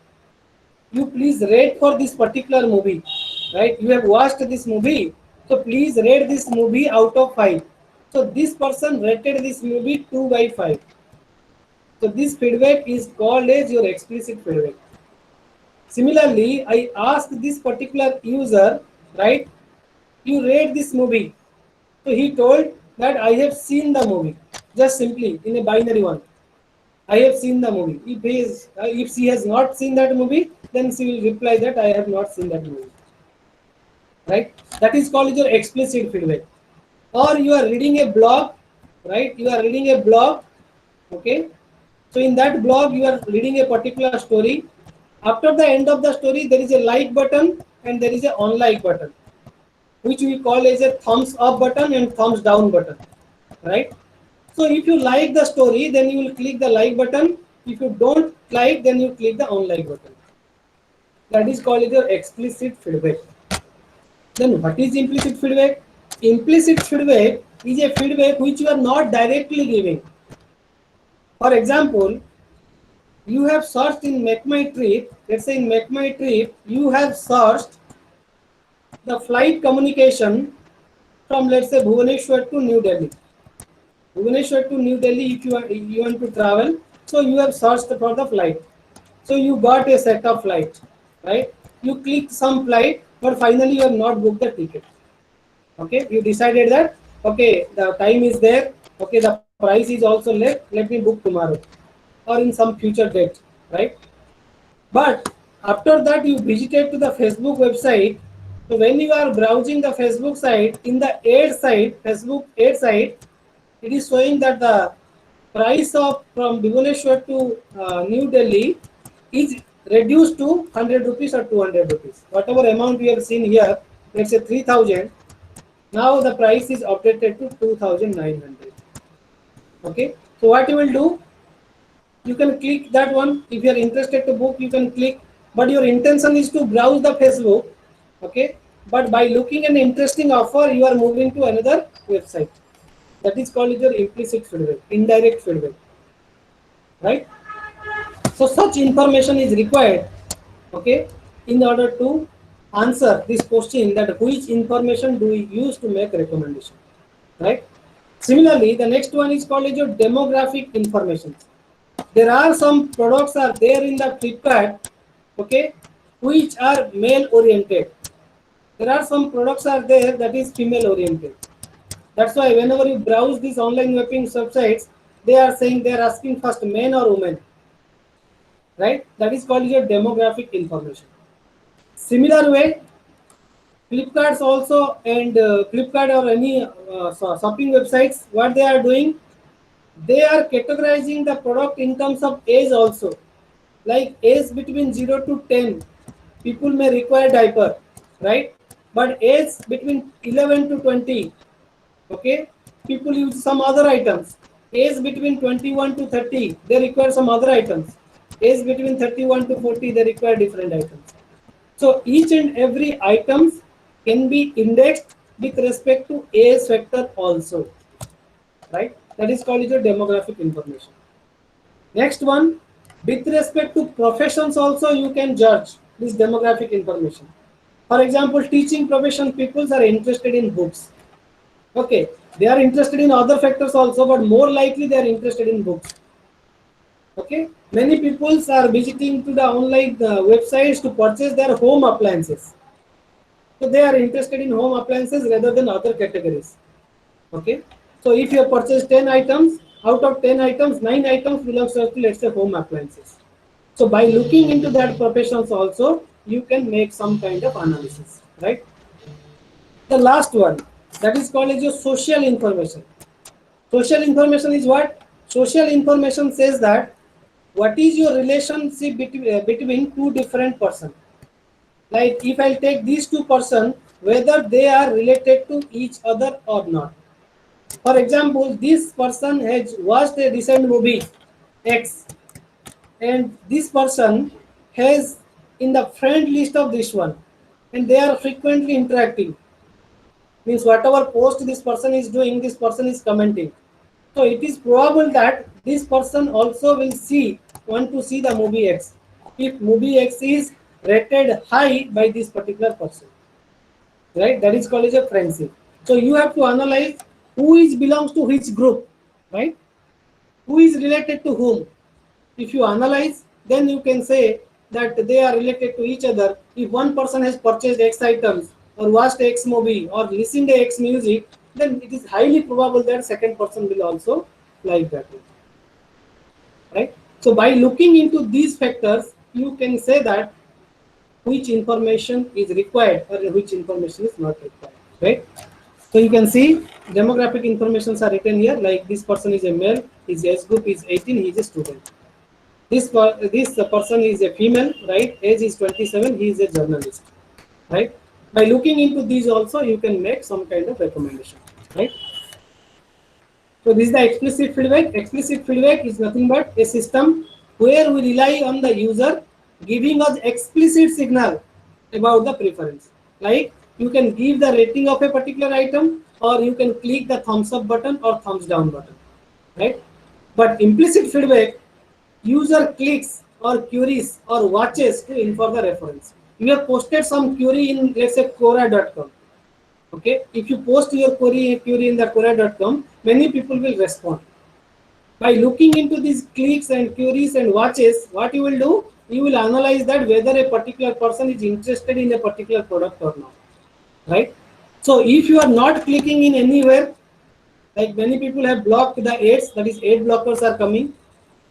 you please rate for this particular movie, right? You have watched this movie, so please rate this movie out of 5. So this person rated this movie 2 by 5. So this feedback is called as your explicit feedback. Similarly, I asked this particular user right? You rate this movie. So he told that I have seen the movie, just simply in a binary one. I have seen the movie. If she has not seen that movie, then she will reply that I have not seen that movie. Right? That is called your explicit feedback. Or you are reading a blog, right? You are reading a blog, okay? So in that blog, you are reading a particular story. After the end of the story, there is a like button and there is a unlike button, which we call as a thumbs up button and thumbs down button, right? So if you like the story, then you will click the like button. If you don't like, then you click the unlike button. That is called your explicit feedback. Then what is implicit feedback? Implicit feedback is a feedback which you are not directly giving. For example, you have searched in Make My Trip. Let's say in Make My Trip, you have searched the flight communication from, let's say, Bhubaneswar to New Delhi. Bhubaneswar to New Delhi, if you want to travel, so you have searched for the flight. So you got a set of flights, right? You click some flight, but finally you have not booked the ticket. Okay, you decided that okay, the time is there. Okay, the price is also less. Let me book tomorrow, or in some future date, right? But after that, you visited to the Facebook website. So when you are browsing the Facebook site, in the aid site, Facebook aid site, it is showing that the price of from Bhubaneswar to New Delhi is reduced to 100 rupees or 200 rupees. Whatever amount we have seen here, let's say 3000. Now the price is updated to 2900. Okay. So what you will do? You can click that one. If you are interested to book, you can click. But your intention is to browse the Facebook. Okay. But by looking at an interesting offer, you are moving to another website. That is called your implicit feedback, indirect feedback, right? So such information is required, okay, in order to answer this question that which information do we use to make recommendation, right? Similarly, the next one is called as your demographic information. There are some products are there in the Flipkart, okay, which are male oriented. There are some products are there that is female oriented. That's why whenever you browse these online mapping websites, they are saying they are asking first men or women, right? That is called your demographic information. Similar way, Flipkarts also and Flipkart or any shopping websites, what they are doing, they are categorizing the product in terms of age also. Like age between 0 to 10, people may require diaper, right? But age between 11 to 20, okay, people use some other items. Age between 21 to 30, they require some other items. Age between 31 to 40, they require different items. So each and every items can be indexed with respect to age factor also, right? That is called your demographic information. Next one, with respect to professions also you can judge this demographic information. For example, teaching profession people are interested in books. Okay, they are interested in other factors also, but more likely they are interested in books. Okay, many people are visiting to the online websites to purchase their home appliances. So they are interested in home appliances rather than other categories. Okay, so if you have purchased 10 items, out of 10 items, 9 items belongs to, let's say, home appliances. So by looking into that professions also, you can make some kind of analysis, right? The last one, that is called as your social information. Social information is what? Social information says that what is your relationship between two different persons. Like if I take these two persons, whether they are related to each other or not. For example, this person has watched a recent movie X, and this person has in the friend list of this one, and they are frequently interacting. Means whatever post this person is doing, this person is commenting. So it is probable that this person also will want to see the movie X. If movie X is rated high by this particular person, right? That is called as a friendship. So you have to analyze who is belongs to which group, right? Who is related to whom. If you analyze, then you can say that they are related to each other. If one person has purchased X items, or watched X movie or listened to X music, then it is highly probable that second person will also like that, right? So by looking into these factors, you can say that which information is required or which information is not required, right? So you can see demographic informations are written here, like this person is a male, his age group is 18, he is a student. This person is a female, right? Age is 27, he is a journalist, right? By looking into these also, you can make some kind of recommendation, right? So this is the explicit feedback. Explicit feedback is nothing but a system where we rely on the user giving us explicit signal about the preference. Like you can give the rating of a particular item, or you can click the thumbs up button or thumbs down button, right? But implicit feedback, user clicks or queries or watches to infer the reference. You have posted some query in, let's say, Quora.com. Okay, if you post your query in the Quora.com, many people will respond. By looking into these clicks and queries and watches, what you will do, you will analyze that whether a particular person is interested in a particular product or not, right? So if you are not clicking in anywhere, like many people have blocked the ads, that is ad blockers are coming.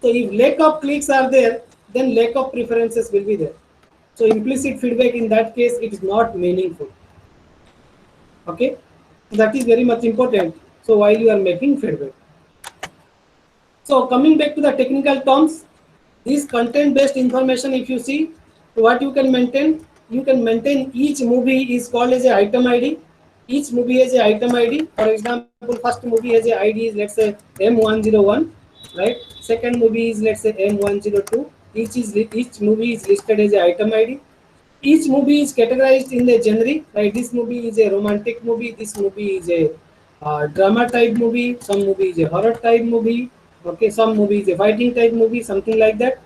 So if lack of clicks are there, then lack of preferences will be there. So implicit feedback in that case, it is not meaningful. Okay, so that is very much important. So while you are making feedback, so coming back to the technical terms, this content based information, if you see what you can maintain each movie is called as a item id. Each movie has a item id. For example, first movie has a id is, let's say, M101, right? Second movie is, let's say, M102. Each movie is listed as a item id. Each movie is categorized in the genre, right? This movie is a romantic movie, this movie is a drama type movie, some movie is a horror type movie, okay, some movie is a fighting type movie, something like that,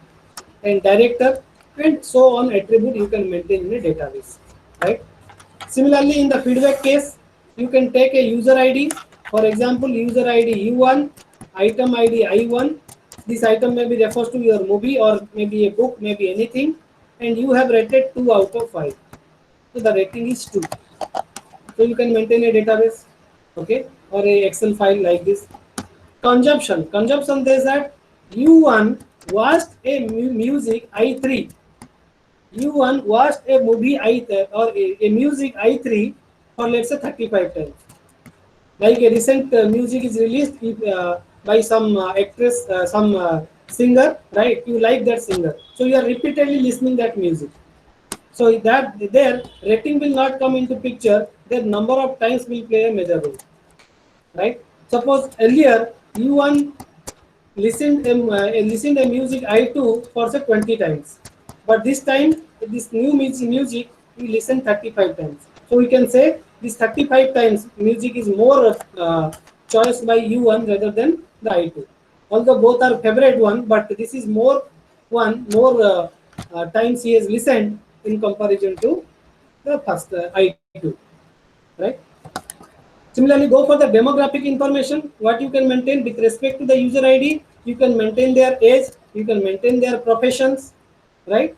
and director, and so on attribute you can maintain in a database, right? Similarly, in the feedback case, you can take a user ID, for example, user ID U1, item ID I1. This item maybe refers to your movie or maybe a book, maybe anything, and you have rated 2 out of 5. So the rating is 2. So you can maintain a database, okay, or a Excel file like this. Consumption says that U1 watched a music I3. U1 watched a movie or a music I3 for, let's say, 35 times. Like a recent music is released by some actress, some singer, right? You like that singer, so you are repeatedly listening that music. So that their rating will not come into picture. Their number of times will play a major role, right? Suppose earlier U1 listened a music I2 for say 20 times, but this time this new music we listen 35 times. So we can say this 35 times music is more choice by U1 rather than the I2. Although both are favorite one, but this is more times he has listened in comparison to the first I2, right? Similarly, go for the demographic information, what you can maintain with respect to the user ID. You can maintain their age, you can maintain their professions, right?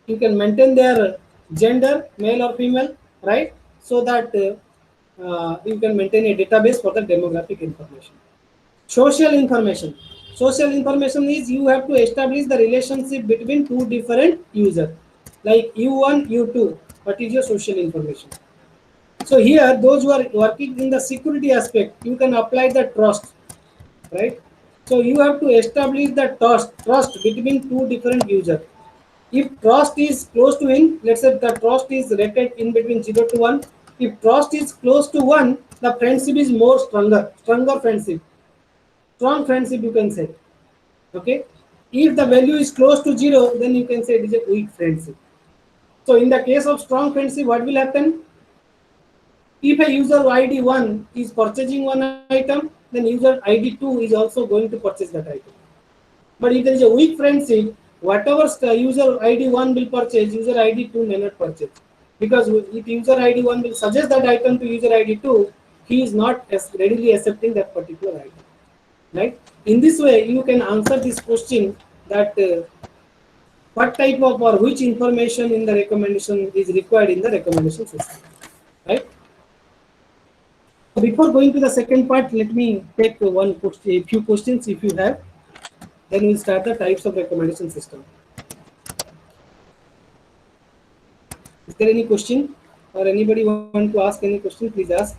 You can maintain their gender, male or female, right? So that you can maintain a database for the demographic information. Social information. Social information is you have to establish the relationship between two different users, like U1, U2. What is your social information? So here, those who are working in the security aspect, you can apply the trust, right? So you have to establish the trust between two different users. If trust is close to in, let's say the trust is rated in between 0 to 1. If trust is close to 1, the friendship is more stronger friendship, strong friendship you can say. Okay. If the value is close to 0, then you can say it is a weak friendship. So in the case of strong friendship, what will happen? If a user ID 1 is purchasing one item, then user ID 2 is also going to purchase that item. But if there is a weak friendship, whatever user ID 1 will purchase, user ID 2 may not purchase. Because if user ID 1 will suggest that item to user ID 2, he is not readily accepting that particular item. Right? In this way, you can answer this question that what type of or which information in the recommendation is required in the recommendation system, right? Before going to the second part, let me take a few questions if you have. Then we'll start the types of recommendation system. Is there any question or anybody want to ask any question? Please ask.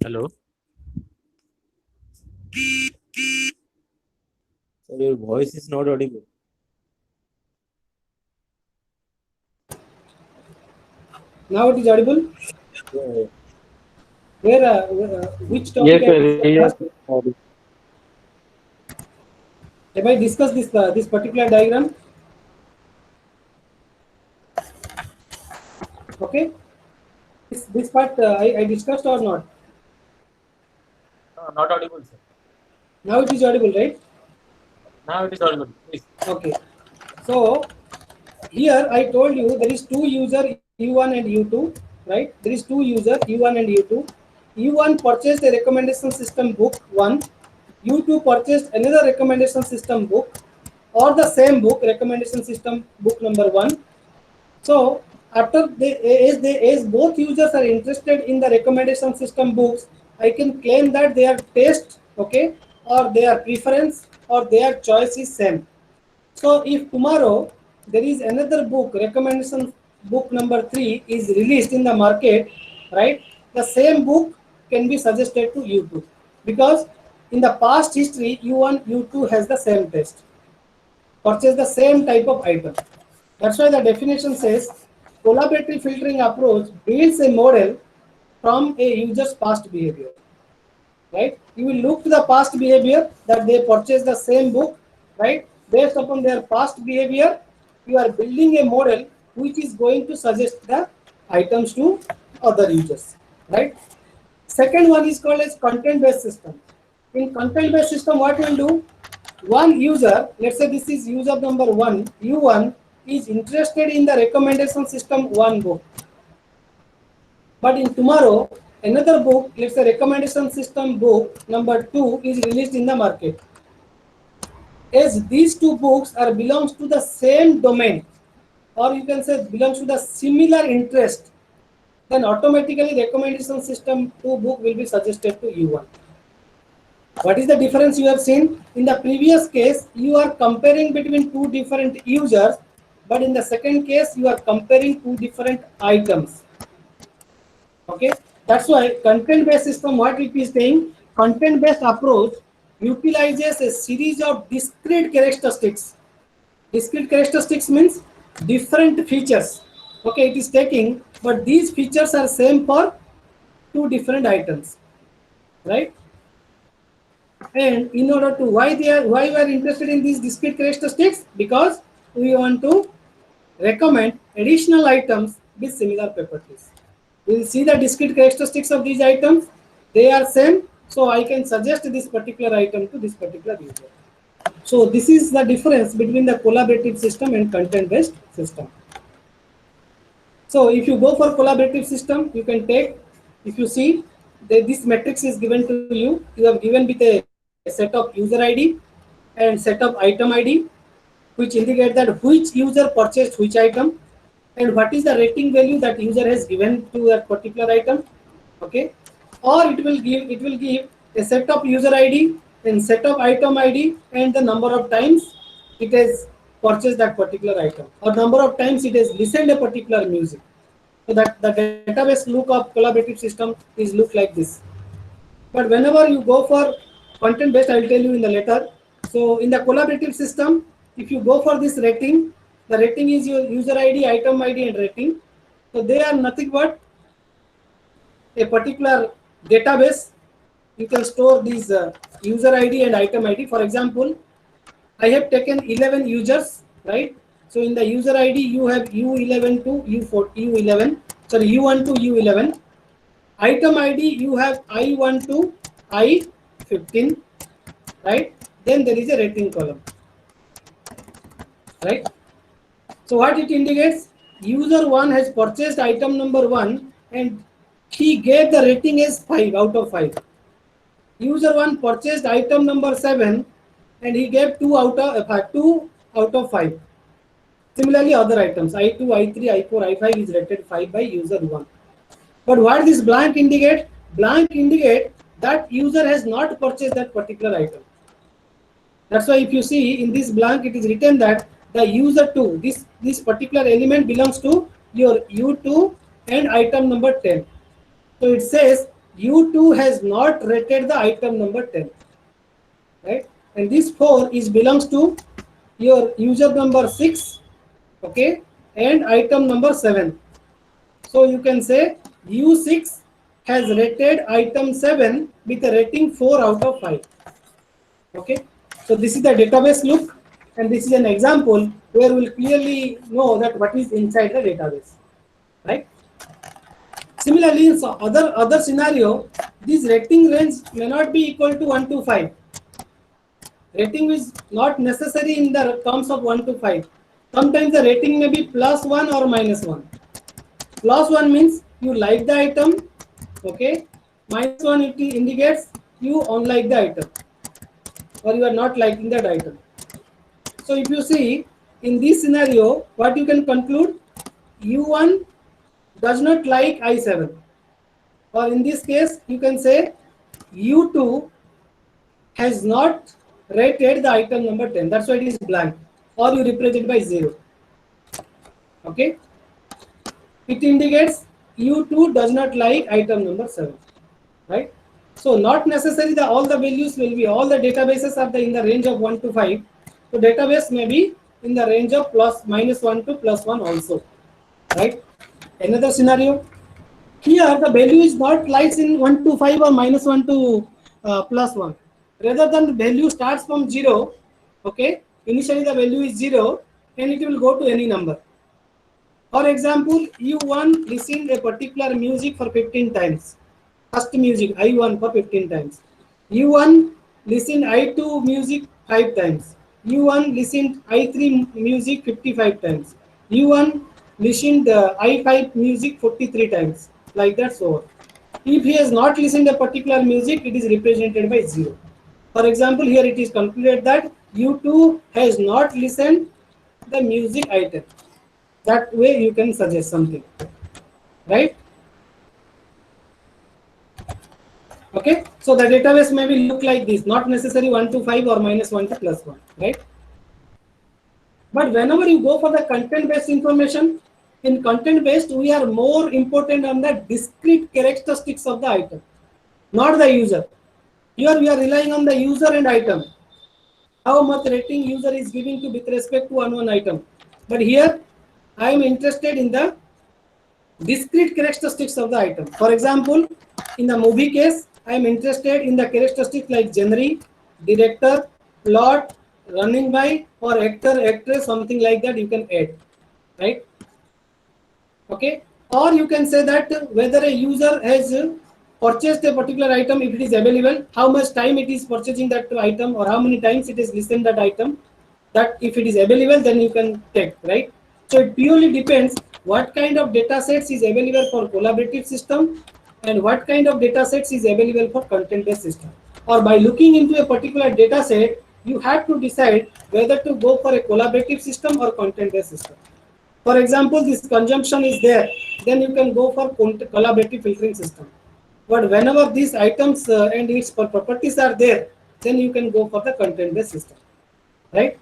Hello. Sir, your voice is not audible. Now it is audible. Yeah. Which Yes, topic I sir. Yes. discussed? Have I discussed this particular diagram? Okay. This part I discussed or not? No, not audible, sir. Now it is audible, right? Now it is audible. Please. Okay. So here I told you there is two user U1 and U2, right? There is two user U1 and U2. U1 purchased a recommendation system book 1. U2 purchased another recommendation system book or the same book, recommendation system book number 1. So after as both users are interested in the recommendation system books, I can claim that their taste, okay, or their preference or their choice is same. So if tomorrow there is another book, recommendation book number 3 is released in the market, right? The same book can be suggested to U2 because in the past history U1, U2 has the same taste, purchase the same type of item. That's why the definition says collaborative filtering approach builds a model from a user's past behavior. Right? You will look to the past behavior that they purchase the same book, right? Based upon their past behavior, you are building a model which is going to suggest the items to other users, right? Second one is called as content-based system. In content-based system, what we'll do? One user, let's say this is user number 1, U1 is interested in the recommendation system 1 book. But in tomorrow, another book, let's say recommendation system book number 2 is released in the market. As these two books are belongs to the same domain, or you can say belongs to the similar interest, then automatically recommendation system 2 book will be suggested to U1. What is the difference you have seen? In the previous case, you are comparing between two different users, but in the second case, you are comparing two different items. Okay, that's why content-based system, what it is saying, content-based approach utilizes a series of discrete characteristics. Discrete characteristics means different features. Okay, it is taking, but these features are same for two different items, right? And in order to why we are interested in these discrete characteristics, because we want to recommend additional items with similar properties. We will see the discrete characteristics of these items. They are same, so I can suggest this particular item to this particular user. So this is the difference between the collaborative system and content-based system. So if you go for collaborative system, you can take, if you see that this matrix is given to you, you have given with a set of user ID and set of item ID, which indicate that which user purchased which item and what is the rating value that user has given to that particular item. Okay, or it will give a set of user ID and set of item ID and the number of times it has purchased that particular item or number of times it has listened a particular music. So that the database look of collaborative system is look like this. But whenever you go for content based, I will tell you in the later. So in the collaborative system, if you go for this rating, the rating is your user ID, item ID and rating. So they are nothing but a particular database. You can store these user ID and item ID. For example, I have taken 11 users, right? So in the user ID, you have U11 to U11, sorry, U1 to U11. Item ID, you have I1 to I15, right? Then there is a rating column, right? So what it indicates, user 1 has purchased item number 1 and he gave the rating as 5 out of 5. User 1 purchased item number 7 and he gave 2 out of 5. Similarly, other items I2, I3, I4, I5 is rated 5 by user 1. But what this blank indicate? Blank indicate that user has not purchased that particular item. That's why if you see in this blank, it is written that the user 2, this particular element belongs to your U2 and item number 10. So it says U2 has not rated the item number 10, right? And this 4 is belongs to your user number 6, okay, and item number 7. So you can say U6 has rated item 7 with a rating 4 out of 5. Okay, so this is the database look, and this is an example where we'll clearly know that what is inside the database, right? Similarly, in other scenario, this rating range may not be equal to 1 to 5. Rating is not necessary in the terms of 1 to 5. Sometimes the rating may be +1 or -1. +1 means you like the item, okay. -1 it indicates you unlike the item or you are not liking that item. So if you see in this scenario, what you can conclude, U1 does not like I7, or in this case you can say U2 has not rated the item number 10. That's why it is blank, or you represent by 0. Okay, it indicates U2 does not like item number 7, right? So not necessarily the all the values will be, all the databases are in the range of 1 to 5. So database may be in the range of -1 to +1 also, right? Another scenario, here the value is not lies in 1 to 5 or -1 to +1. Rather than the value starts from 0, okay, initially the value is 0 and it will go to any number. For example, U1 listened a particular music for 15 times. First music I1 for 15 times. U1 listened I2 music 5 times. U1 listened I3 music 55 times. U1 listened I5 music 43 times. Like that, so on. If he has not listened a particular music, it is represented by 0. For example, here it is concluded that U2 has not listened the music item. That way you can suggest something, right? Okay, so the database may be look like this, not necessarily 1 to 5 or -1 to +1, right? But whenever you go for the content based information, in content based we are more important on the discrete characteristics of the item, not the user. Here we are relying on the user and item, how much rating user is giving to with respect to one item. But here I am interested in the discrete characteristics of the item. For example, in the movie case, I am interested in the characteristics like genre, director, plot, running by, or actor, actress, something like that you can add, right? Okay, or you can say that whether a user has purchased a particular item, if it is available, how much time it is purchasing that item, or how many times it is listened that item. That if it is available, then you can take, right? So it purely depends what kind of data sets is available for collaborative system and what kind of data sets is available for content based system. Or by looking into a particular data set, you have to decide whether to go for a collaborative system or content based system. For example, this conjunction is there, then you can go for collaborative filtering system. But whenever these items and its properties are there, then you can go for the content based system, right?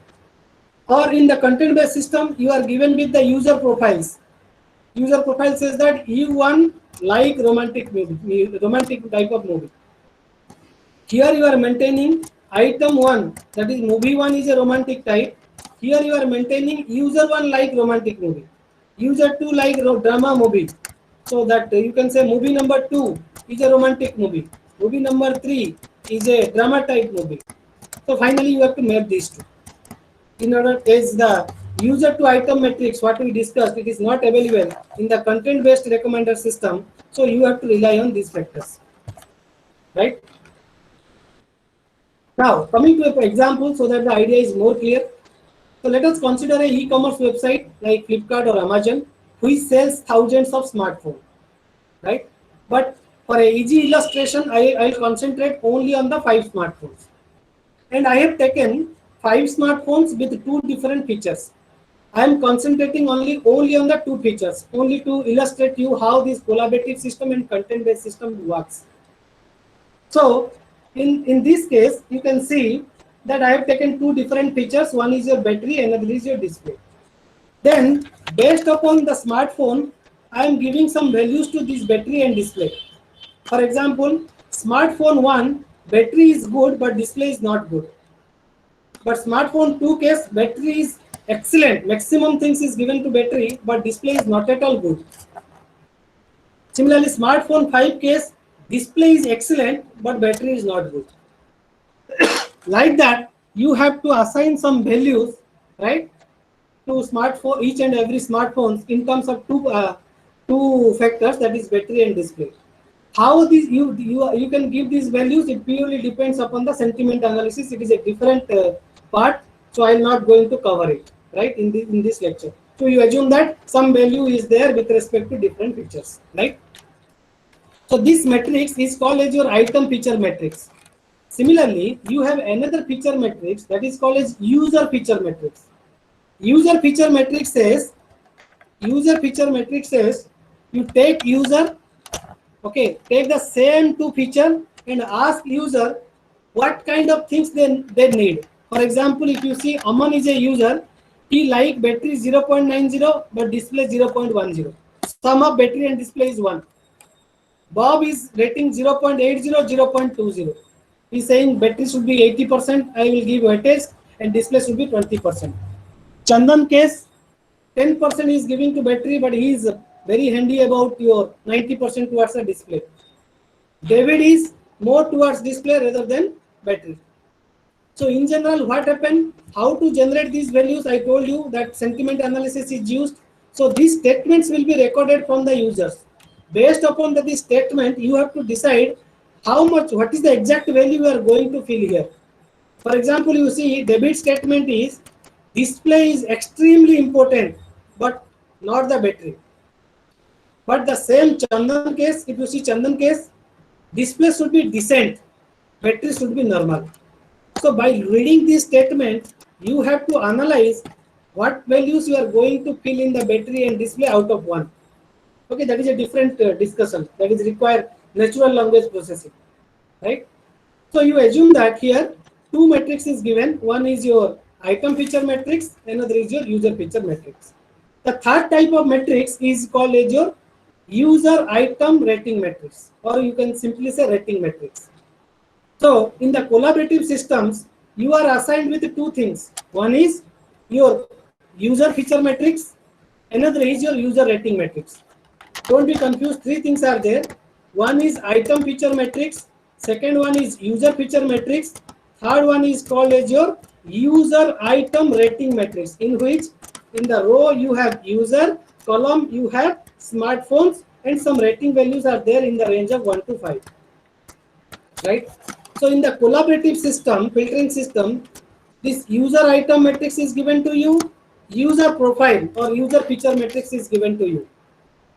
Or in the content based system, you are given with the user profiles. User profile says that U1 like romantic movie, romantic type of movie. Here you are maintaining item 1, that is movie 1 is a romantic type. Here you are maintaining user 1 like romantic movie, user 2 like drama movie. So that you can say movie number 2 is a romantic movie, movie number 3 is a drama type movie. So finally you have to map these two. In order as the user to item matrix, what we discussed, it is not available in the content based recommender system. So you have to rely on these factors, right? Now coming to an example so that the idea is more clear. So let us consider a e-commerce website like Flipkart or Amazon which sells thousands of smartphones, right? But for a easy illustration, I'll concentrate only on the 5 smartphones. And I have taken 5 smartphones with 2 different features. I am concentrating only on the 2 features, only to illustrate you how this collaborative system and content based system works. So in this case, you can see that I have taken 2 different features. One is your battery, another is your display. Then based upon the smartphone, I am giving some values to this battery and display. For example, smartphone 1, battery is good but display is not good. But smartphone 2 case, battery is excellent, maximum things is given to battery, but display is not at all good. Similarly, smartphone 5 case, display is excellent, but battery is not good. Like that, you have to assign some values, right, to smartphone, each and every smartphone in terms of two factors, that is battery and display. How these you can give these values, it purely depends upon the sentiment analysis. It is a different part, so I am not going to cover it right in this lecture. So you assume that some value is there with respect to different features, right? So this matrix is called as your item feature matrix. Similarly, you have another feature matrix that is called as user feature matrix. User feature matrix says you take user, okay, take the same two feature and ask user what kind of things they need. For example, if you see Aman is a user, he like battery 0.90 but display 0.10. Sum of battery and display is 1. Bob is rating 0.80, 0.20. He's saying battery should be 80%, I will give weightage, and display should be 20%. Chandan case, 10% is giving to battery, but he is very handy about your 90% towards the display. David is more towards display rather than battery. So in general, what happened? How to generate these values? I told you that sentiment analysis is used. So these statements will be recorded from the users. Based upon this statement, you have to decide what is the exact value you are going to fill here. For example, you see debit statement is display is extremely important, but not the battery. But the same Chandan case, if you see Chandan case, display should be decent, battery should be normal. So by reading this statement, you have to analyze what values you are going to fill in the battery and display out of 1. Okay, that is a different discussion. That is require natural language processing, right? So you assume that here two matrix is given. One is your item feature matrix, another is your user feature matrix. The third type of matrix is called as your user item rating matrix, or you can simply say rating matrix. So in the collaborative systems, you are assigned with two things. One is your user feature matrix, another is your user rating matrix. Don't be confused, three things are there. One is item feature matrix, second one is user feature matrix, third one is called as your user item rating matrix, in which in the row you have user, column you have smartphones, and some rating values are there in the range of 1 to 5. Right? So in the collaborative system, filtering system, this user item matrix is given to you, user profile or user feature matrix is given to you.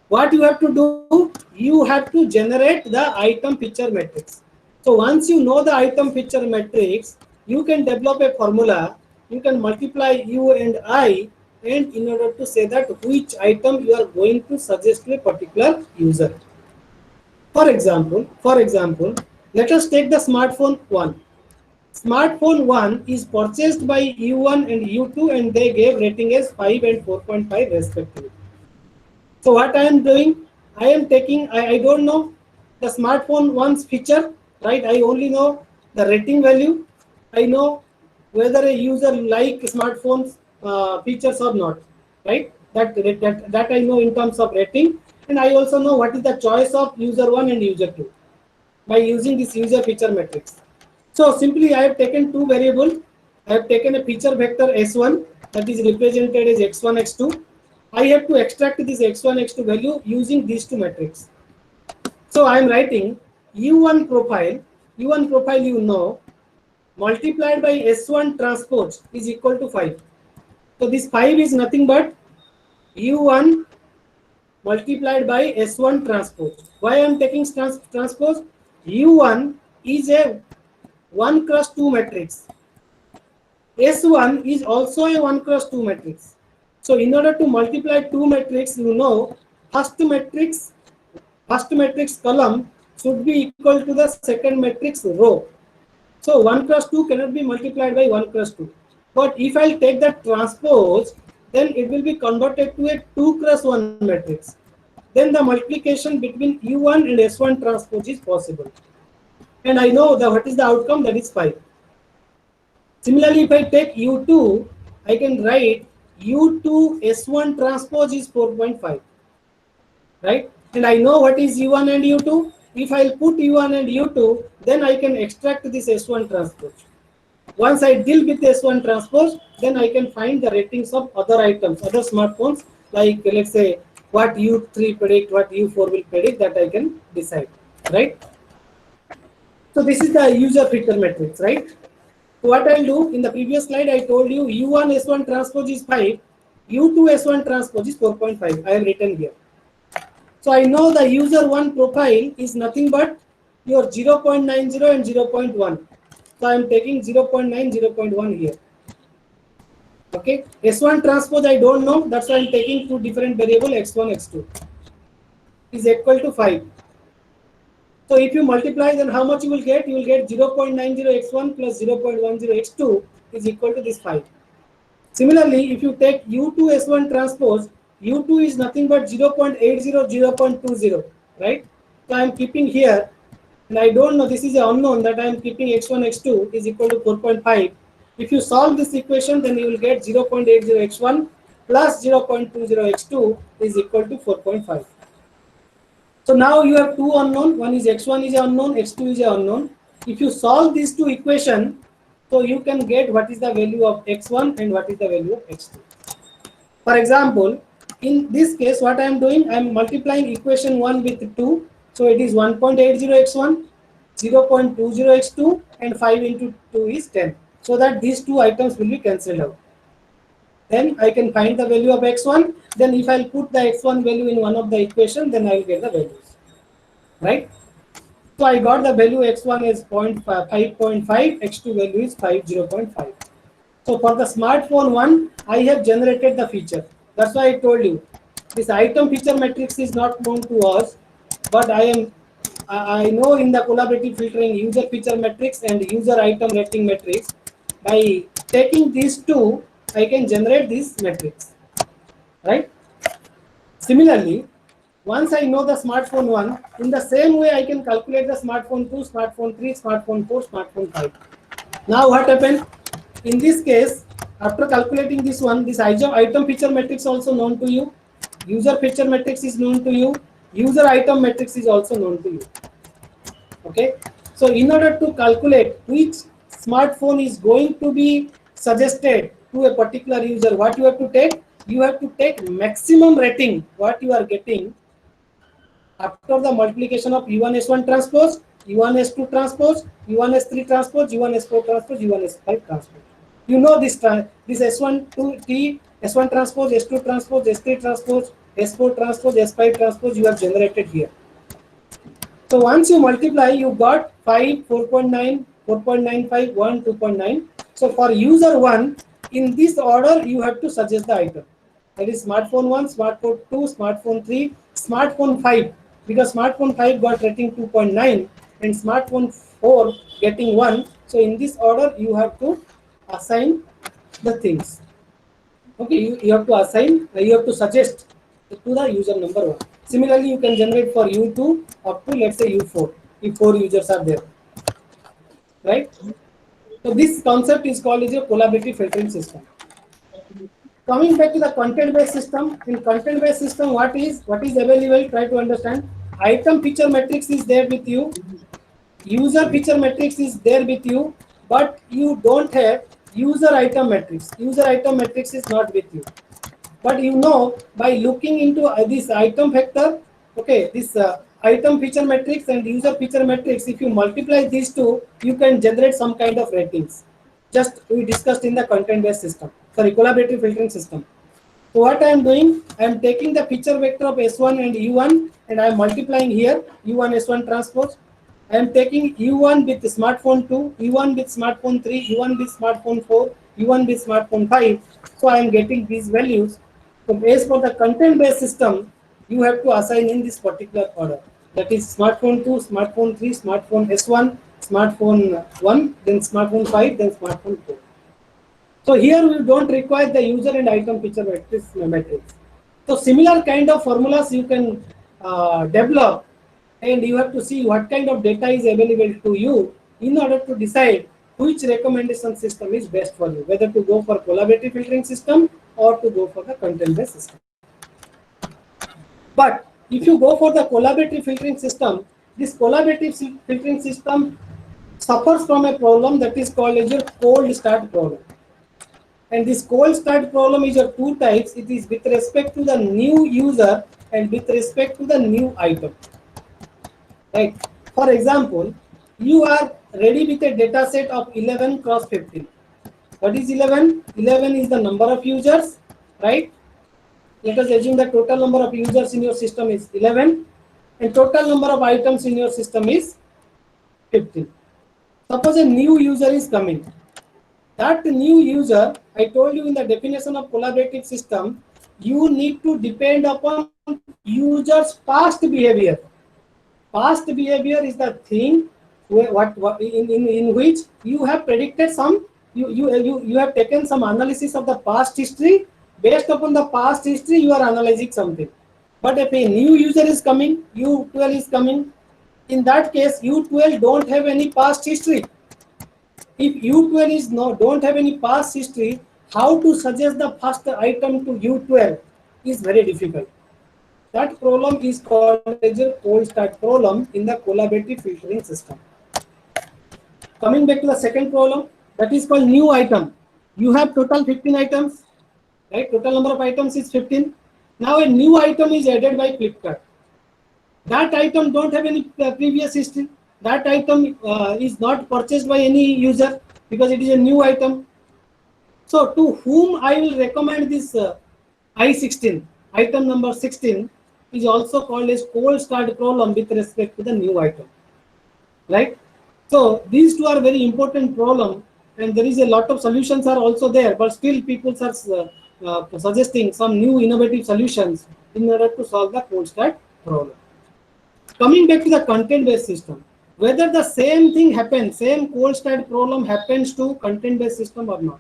What you have to do, you have to generate the item feature matrix. So once you know the item feature matrix, you can develop a formula, you can multiply U and I, and in order to say that which item you are going to suggest to a particular user. For example, let us take the smartphone 1. Smartphone 1 is purchased by U1 and U2 and they gave rating as 5 and 4.5 respectively. So what I am doing, I am taking, I don't know the smartphone 1's feature, right? I only know the rating value. I know whether a user like smartphones features or not, right? That I know in terms of rating. And I also know what is the choice of user 1 and user 2 by using this user feature matrix. So simply I have taken two variables. I have taken a feature vector S1 that is represented as X1, X2. I have to extract this X1, X2 value using these two matrices. So I am writing U1 profile you know, multiplied by S1 transpose is equal to 5. So this 5 is nothing but U1 multiplied by S1 transpose. Why I am taking transpose? U1 is a 1 cross 2 matrix. S1 is also a 1 cross 2 matrix. So in order to multiply two matrix, you know, first matrix column should be equal to the second matrix row. So 1 cross 2 cannot be multiplied by 1 cross 2. But if I take the transpose, then it will be converted to a 2 cross 1 matrix. Then the multiplication between U1 and S1 transpose is possible. And I know what is the outcome, that is 5. Similarly, if I take U2, I can write U2 S1 transpose is 4.5. Right? And I know what is U1 and U2. If I'll put U1 and U2, then I can extract this S1 transpose. Once I deal with S1 transpose, then I can find the ratings of other items, other smartphones, like let's say what U3 predict, what U4 will predict, that I can decide. right? So this is the user feature matrix, right? So what I'll do, in the previous slide I told you U1 S1 transpose is 5, U2 S1 transpose is 4.5. I have written here. So I know the user 1 profile is nothing but your 0.90 and 0.1. So I am taking 0.9, 0.1 here. Okay, S1 transpose I don't know, that's why I am taking two different variable x1, x2 is equal to 5. So if you multiply, then how much you will get? You will get 0.90x1 plus 0.10x2 is equal to this 5. Similarly, if you take U2 S1 transpose, U2 is nothing but 0.80, 0.20, right? So I am keeping here, and I don't know, this is an unknown that I am keeping x1, x2 is equal to 4.5. If you solve this equation, then you will get 0.80x1 plus 0.20x2 is equal to 4.5. So now you have two unknown, one is x1 is unknown, x2 is unknown. If you solve these two equations, so you can get what is the value of x1 and what is the value of x2. For example, in this case, what I am doing, I am multiplying equation 1 with 2. So it is 1.80x1, 0.20x2, and 5 into 2 is 10. So that these two items will be cancelled out. Then I can find the value of x1. Then if I'll put the x1 value in one of the equation, then I will get the values. Right? So I got the value x1 is 5.5, x2 value is 0.5. So for the smartphone one, I have generated the feature. That's why I told you this item feature matrix is not known to us, but I know in the collaborative filtering user feature matrix and user item rating matrix. By taking these two, I can generate this matrix, right? Similarly, once I know the smartphone 1, in the same way I can calculate the smartphone 2, smartphone 3, smartphone 4, smartphone 5. Now what happened? In this case, after calculating this one, this item feature matrix also known to you, user feature matrix is known to you, user item matrix is also known to you. Okay, so in order to calculate which smartphone is going to be suggested to a particular user, what you have to take? You have to take maximum rating what you are getting after the multiplication of U1 S1 transpose, U1 S2 transpose, U1 S3 transpose, U1 S4 transpose, U1 S5 transpose. You know this S1 to T, S1 transpose, S2 transpose, S3 transpose, S4 transpose, S5 transpose you have generated here. So once you multiply, you got 5, 4.9, 4.95, 1, 2.9. So for user 1, in this order, you have to suggest the item. That is smartphone 1, smartphone 2, smartphone 3, smartphone 5. Because smartphone 5 got rating 2.9 and smartphone 4 getting 1. So in this order, you have to assign the things. Okay, you have to assign, you have to suggest to the user number 1. Similarly, you can generate for U2 up to let's say U4 if 4 users are there, right? So this concept is called as a collaborative filtering system. Coming back to the content-based system, in content-based system, what is available? Try to understand. Item feature matrix is there with you. User feature matrix is there with you, but you don't have user item matrix. User item matrix is not with you. But you know, by looking into this item vector, okay, this item feature matrix and user feature matrix, if you multiply these two, you can generate some kind of ratings. Just we discussed in the content-based system, sorry, collaborative filtering system. So what I am doing, I am taking the feature vector of S1 and U1 and I am multiplying here U1 S1 transpose. I am taking U1 with smartphone 2, U1 with smartphone 3, U1 with smartphone 4, U1 with smartphone 5. So I am getting these values. So as for the content-based system, you have to assign in this particular order. That is smartphone 2, smartphone 3, smartphone S1, smartphone 1, then smartphone 5, then smartphone 4. So here we don't require the user and item feature matrix. So similar kind of formulas you can develop, and you have to see what kind of data is available to you in order to decide which recommendation system is best for you, whether to go for collaborative filtering system or to go for the content-based system. But if you go for the collaborative filtering system, this collaborative filtering system suffers from a problem that is called as your cold start problem. And this cold start problem is of two types. It is with respect to the new user and with respect to the new item. Right. For example, you are ready with a data set of 11 cross 15. What is 11? 11 is the number of users, right? Let us assume the total number of users in your system is 11 and total number of items in your system is 15. Suppose a new user is coming. That new user, I told you in the definition of collaborative system, you need to depend upon user's past behavior. Past behavior is the thing in which you have predicted some, you have taken some analysis of the past history. Based upon the past history, you are analyzing something. But if a new user is coming, U12 is coming, in that case, U12 don't have any past history. If U12 is don't have any past history, how to suggest the first item to U12 is very difficult. That problem is called as a cold start problem in the collaborative filtering system. Coming back to the second problem, that is called new item. You have total 15 items, right? Total number of items is 15. Now a new item is added by Flipkart. That item don't have any previous history. That item is not purchased by any user because it is a new item. So to whom I will recommend this I16, item number 16 is also called as cold start problem with respect to the new item, right? So these two are very important problem, and there is a lot of solutions are also there, but still people are suggesting some new innovative solutions in order to solve the cold start problem. Coming back to the content-based system, whether the same thing happens, same cold start problem happens to content-based system or not.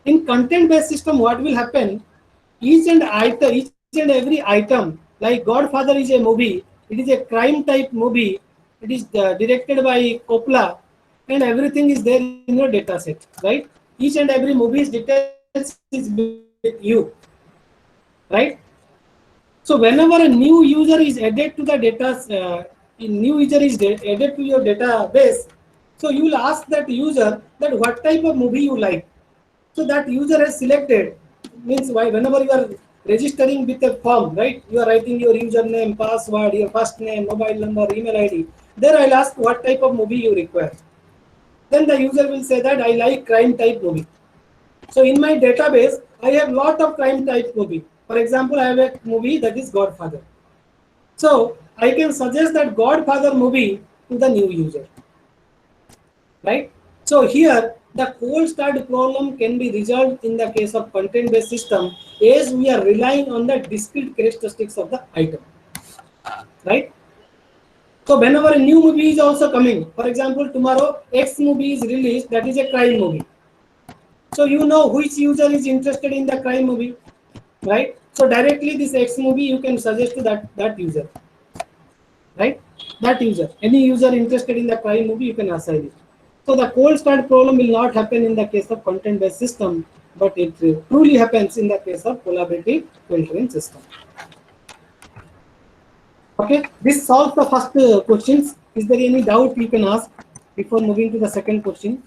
In content-based system, what will happen? Each and every item, like Godfather is a movie, it is a crime type movie, it is directed by Coppola, and everything is there in your data set, right? Each and every movie's details is with you, right? So whenever a new user is added to the data, added to your database, so you will ask that user that what type of movie you like. So that user has selected, means whenever you are registering with a form, right? You are writing your username, password, your first name, mobile number, email ID. There I'll ask what type of movie you require. Then the user will say that I like crime type movie. So in my database, I have lot of crime type movie. For example, I have a movie that is Godfather. So I can suggest that Godfather movie to the new user, right? So here the cold start problem can be resolved in the case of content-based system as we are relying on the discrete characteristics of the item, right? So whenever a new movie is also coming, for example, tomorrow X movie is released, that is a crime movie. So you know which user is interested in the crime movie, right? So directly this X movie you can suggest to that user, right? That user, any user interested in the crime movie, you can assign it. So the cold start problem will not happen in the case of content-based system, but it truly happens in the case of collaborative filtering system. Okay, this solves the first questions. Is there any doubt you can ask before moving to the second question?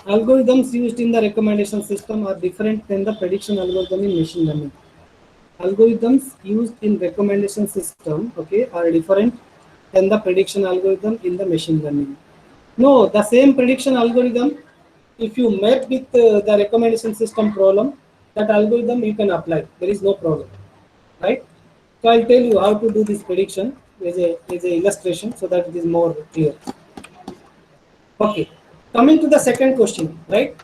Algorithms used in the recommendation system are different than the prediction algorithm in machine learning. Algorithms used in recommendation system, okay, are different than the prediction algorithm in the machine learning. No, the same prediction algorithm, if you map with the recommendation system problem, that algorithm you can apply. There is no problem, right? So I'll tell you how to do this prediction as a illustration so that it is more clear. Okay, coming to the second question, right?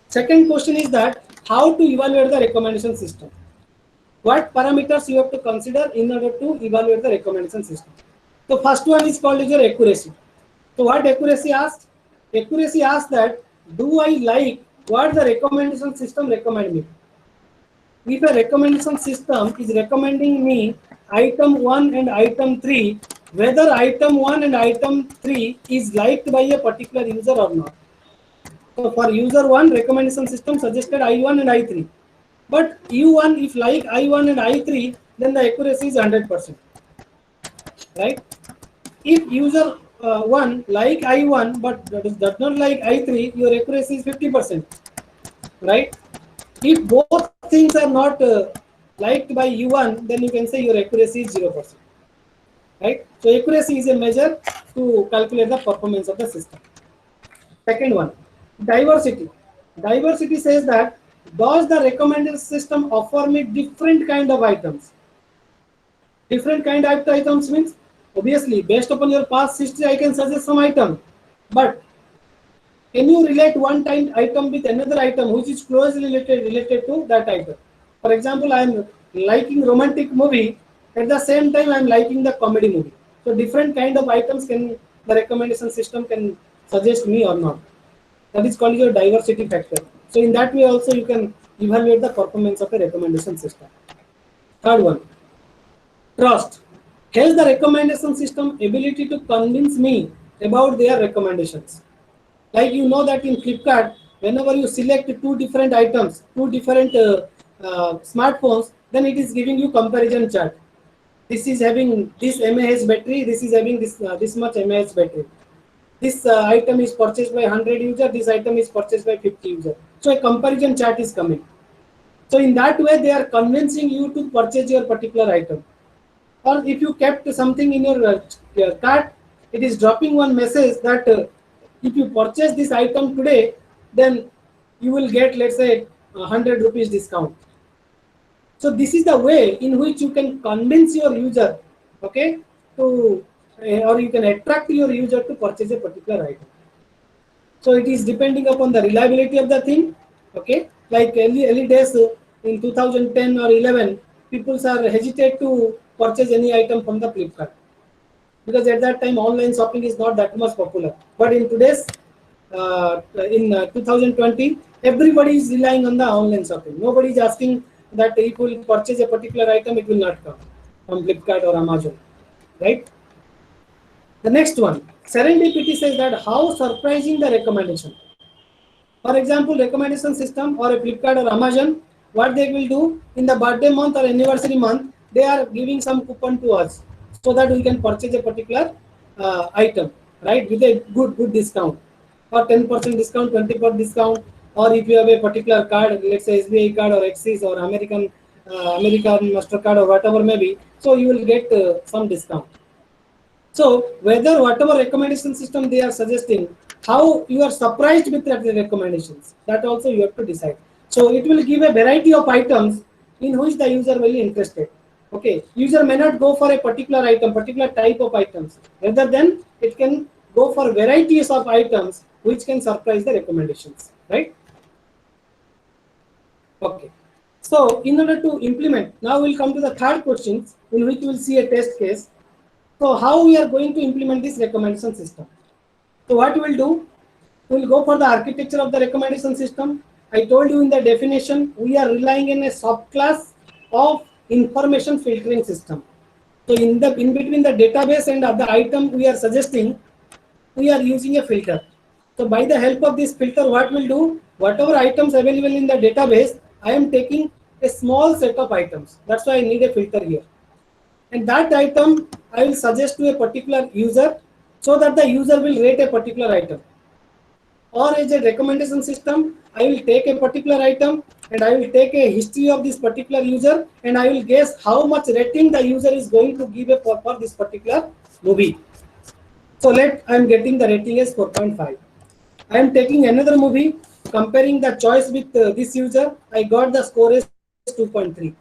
Second question is that how to evaluate the recommendation system. What parameters you have to consider in order to evaluate the recommendation system. So first one is called as your accuracy. So what accuracy asks? Accuracy asks that do I like what the recommendation system recommend me? If a recommendation system is recommending me item 1 and item 3, whether item 1 and item 3 is liked by a particular user or not. So for user 1, recommendation system suggested I1 and I3. But U1, if like I1 and I3, then the accuracy is 100%, right? If user 1 like I1 but does not like I3, your accuracy is 50%, right? If both things are not liked by U1, then you can say your accuracy is 0%. Right? So accuracy is a measure to calculate the performance of the system. Second one, diversity. Diversity says that does the recommended system offer me different kind of items? Different kind of items means obviously based upon your past history I can suggest some item, but can you relate one time item with another item which is closely related to that item? For example, I am liking romantic movie, at the same time I am liking the comedy movie. So different kind of items can the recommendation system can suggest me or not. That is called your diversity factor. So in that way also you can evaluate the performance of a recommendation system. Third one, trust. Has the recommendation system ability to convince me about their recommendations? Like you know that in Flipkart, whenever you select two different items, two different smartphones, then it is giving you comparison chart. This is having this mAh battery, this is having this much mAh battery. This item is purchased by 100 user, this item is purchased by 50 user. So a comparison chart is coming. So in that way, they are convincing you to purchase your particular item. Or if you kept something in your cart, it is dropping one message that if you purchase this item today, then you will get, let's say, 100 rupees discount. So this is the way in which you can convince your user, okay, to or you can attract your user to purchase a particular item. So it is depending upon the reliability of the thing, okay. Like early days in 2010 or 11, people are hesitate to purchase any item from the Flipkart because at that time online shopping is not that much popular. But in today's in 2020, everybody is relying on the online shopping. Nobody is asking that if you will purchase a particular item, it will not come from Flipkart or Amazon, right? The next one, serendipity says that how surprising the recommendation. For example, recommendation system or a Flipkart or Amazon, what they will do in the birthday month or anniversary month, they are giving some coupon to us so that we can purchase a particular item, right, with a good discount, or 10% discount, 20% discount, or if you have a particular card, let's say SBI card or Axis or American Mastercard or whatever may be, so you will get some discount. So whether whatever recommendation system they are suggesting, how you are surprised with that recommendations, that also you have to decide. So it will give a variety of items in which the user will be interested. Okay, user may not go for a particular item, particular type of items. Rather than it can go for varieties of items which can surprise the recommendations, right? Okay. So in order to implement, now we'll come to the third question in which we'll see a test case. So how we are going to implement this recommendation system? So what we will do, we will go for the architecture of the recommendation system. I told you in the definition, we are relying in a subclass of information filtering system. So in between the database and the item we are suggesting, we are using a filter. So by the help of this filter, what we'll do, whatever items available in the database, I am taking a small set of items. That's why I need a filter here. And that item I will suggest to a particular user so that the user will rate a particular item. Or as a recommendation system, I will take a particular item and I will take a history of this particular user and I will guess how much rating the user is going to give for this particular movie. So I am getting the rating as 4.5. I am taking another movie, comparing the choice with this user, I got the score as 2.3.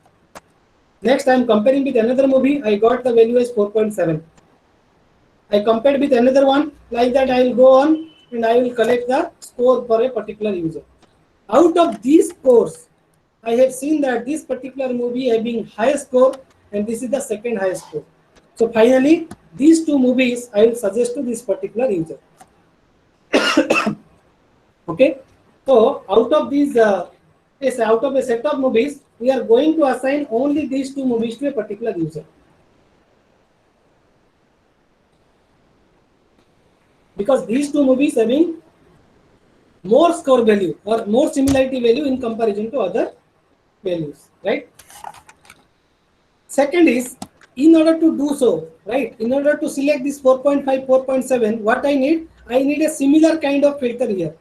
Next, I am comparing with another movie, I got the value as 4.7. I compared with another one, like that I will go on and I will collect the score for a particular user. Out of these scores, I have seen that this particular movie having highest score and this is the second highest score. So finally, these two movies I will suggest to this particular user. Okay, so out of these, out of a set of movies, we are going to assign only these two movies to a particular user. Because these two movies having more score value or more similarity value in comparison to other values, right? Second is, in order to do so, right, in order to select this 4.5, 4.7, what I need a similar kind of filter here.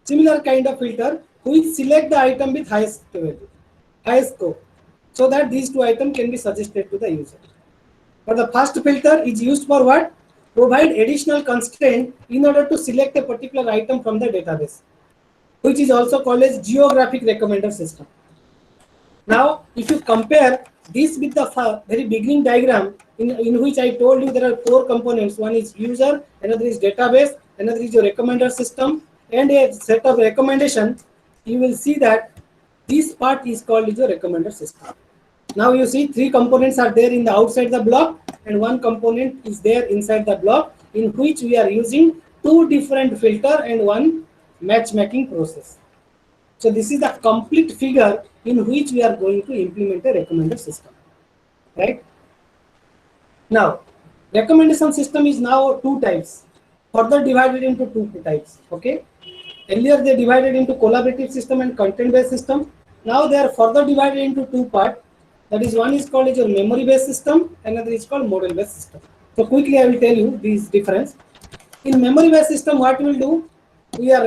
Similar kind of filter which select the item with highest value, highest score. so that these two items can be suggested to the user. But the first filter is used for what? Provide additional constraint in order to select a particular item from the database, which is also called as geographic recommender system. Now, if you compare this with the very beginning diagram in which I told you there are four components. One is user, another is database, another is your recommender system, and a set of recommendation. You will see that this part is called your recommender system. Now you see three components are there in the outside the block and one component is there inside the block, in which we are using two different filter and one matchmaking process. So this is the complete figure in which we are going to implement a recommender system, right? Now, recommendation system is now two types, further divided into two types, okay? Earlier they divided into collaborative system and content-based system. Now they are further divided into two parts. That is, one is called as your memory-based system, another is called model-based system. So quickly I will tell you these difference. In memory-based system, what we will do? We are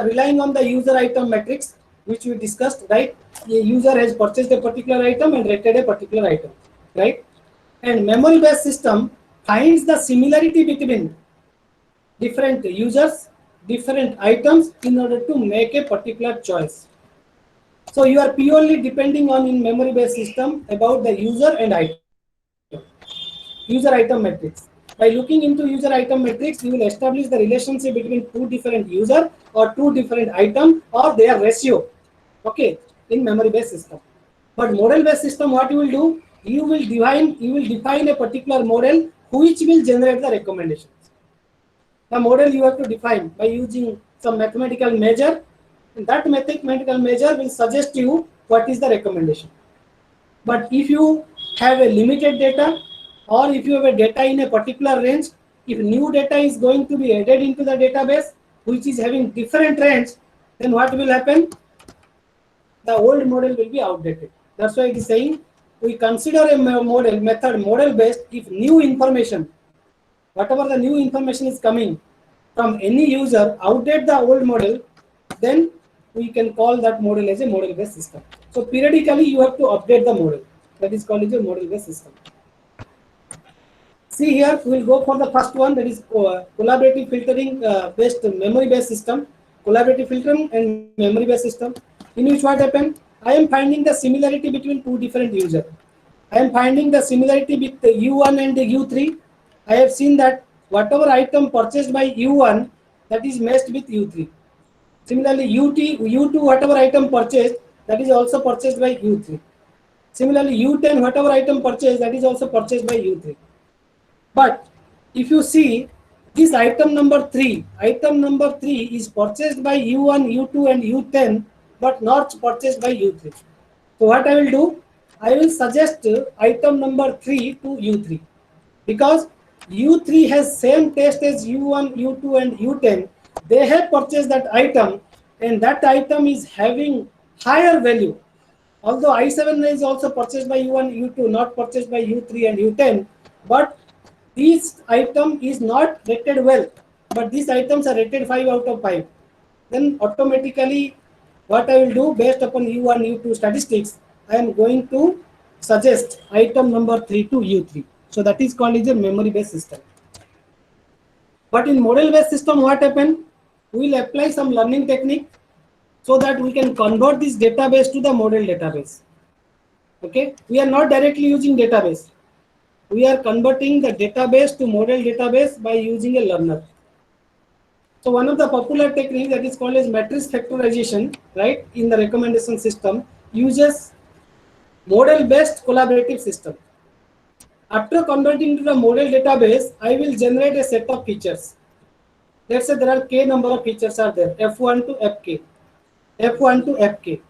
relying on the user item matrix, which we discussed, right? The user has purchased a particular item and rated a particular item, right? And memory-based system finds the similarity between different users, different items in order to make a particular choice. So you are purely depending on in memory-based system about the user and item, user item matrix. By looking into user item matrix, you will establish the relationship between two different user or two different item or their ratio, okay, in memory-based system. But model-based system, what you will do? You will define a particular model which will generate the recommendations. The model you have to define by using some mathematical measure, and that mathematical measure will suggest you what is the recommendation. But if you have a limited data, or if you have a data in a particular range, if new data is going to be added into the database which is having different range, then what will happen? The old model will be outdated. That's why it is saying we consider a model based if new information, whatever the new information is coming from any user, outdate the old model, then we can call that model as a model based system. So periodically you have to update the model. That is called as a model based system. See here, we will go for the first one, that is collaborative filtering based memory based system. Collaborative filtering and memory based system, in which what happened? I am finding the similarity between two different users. I am finding the similarity with the U1 and the U3. I have seen that whatever item purchased by U1, that is matched with U3. Similarly, U2, whatever item purchased, that is also purchased by U3. Similarly, U10, whatever item purchased, that is also purchased by U3. But if you see this item number 3 is purchased by U1, U2 and U10, but not purchased by U3. So what I will do? I will suggest item number 3 to U3, because U3 has same taste as U1, U2 and U10. They have purchased that item and that item is having higher value. Although I7 is also purchased by U1, U2, not purchased by U3 and U10, but this item is not rated well, but these items are rated 5 out of 5. Then automatically what I will do, based upon U1, U2 statistics, I am going to suggest item number 3 to U3. So that is called as a memory based system. But in model based system, what happened? We will apply some learning technique so that we can convert this database to the model database. Okay, we are not directly using database. We are converting the database to model database by using a learner. So one of the popular techniques that is called as matrix factorization, right, in the recommendation system, uses model based collaborative system. After converting to the model database, I will generate a set of features. Let's say there are k number of features are there, f1 to fk, f1 to fk.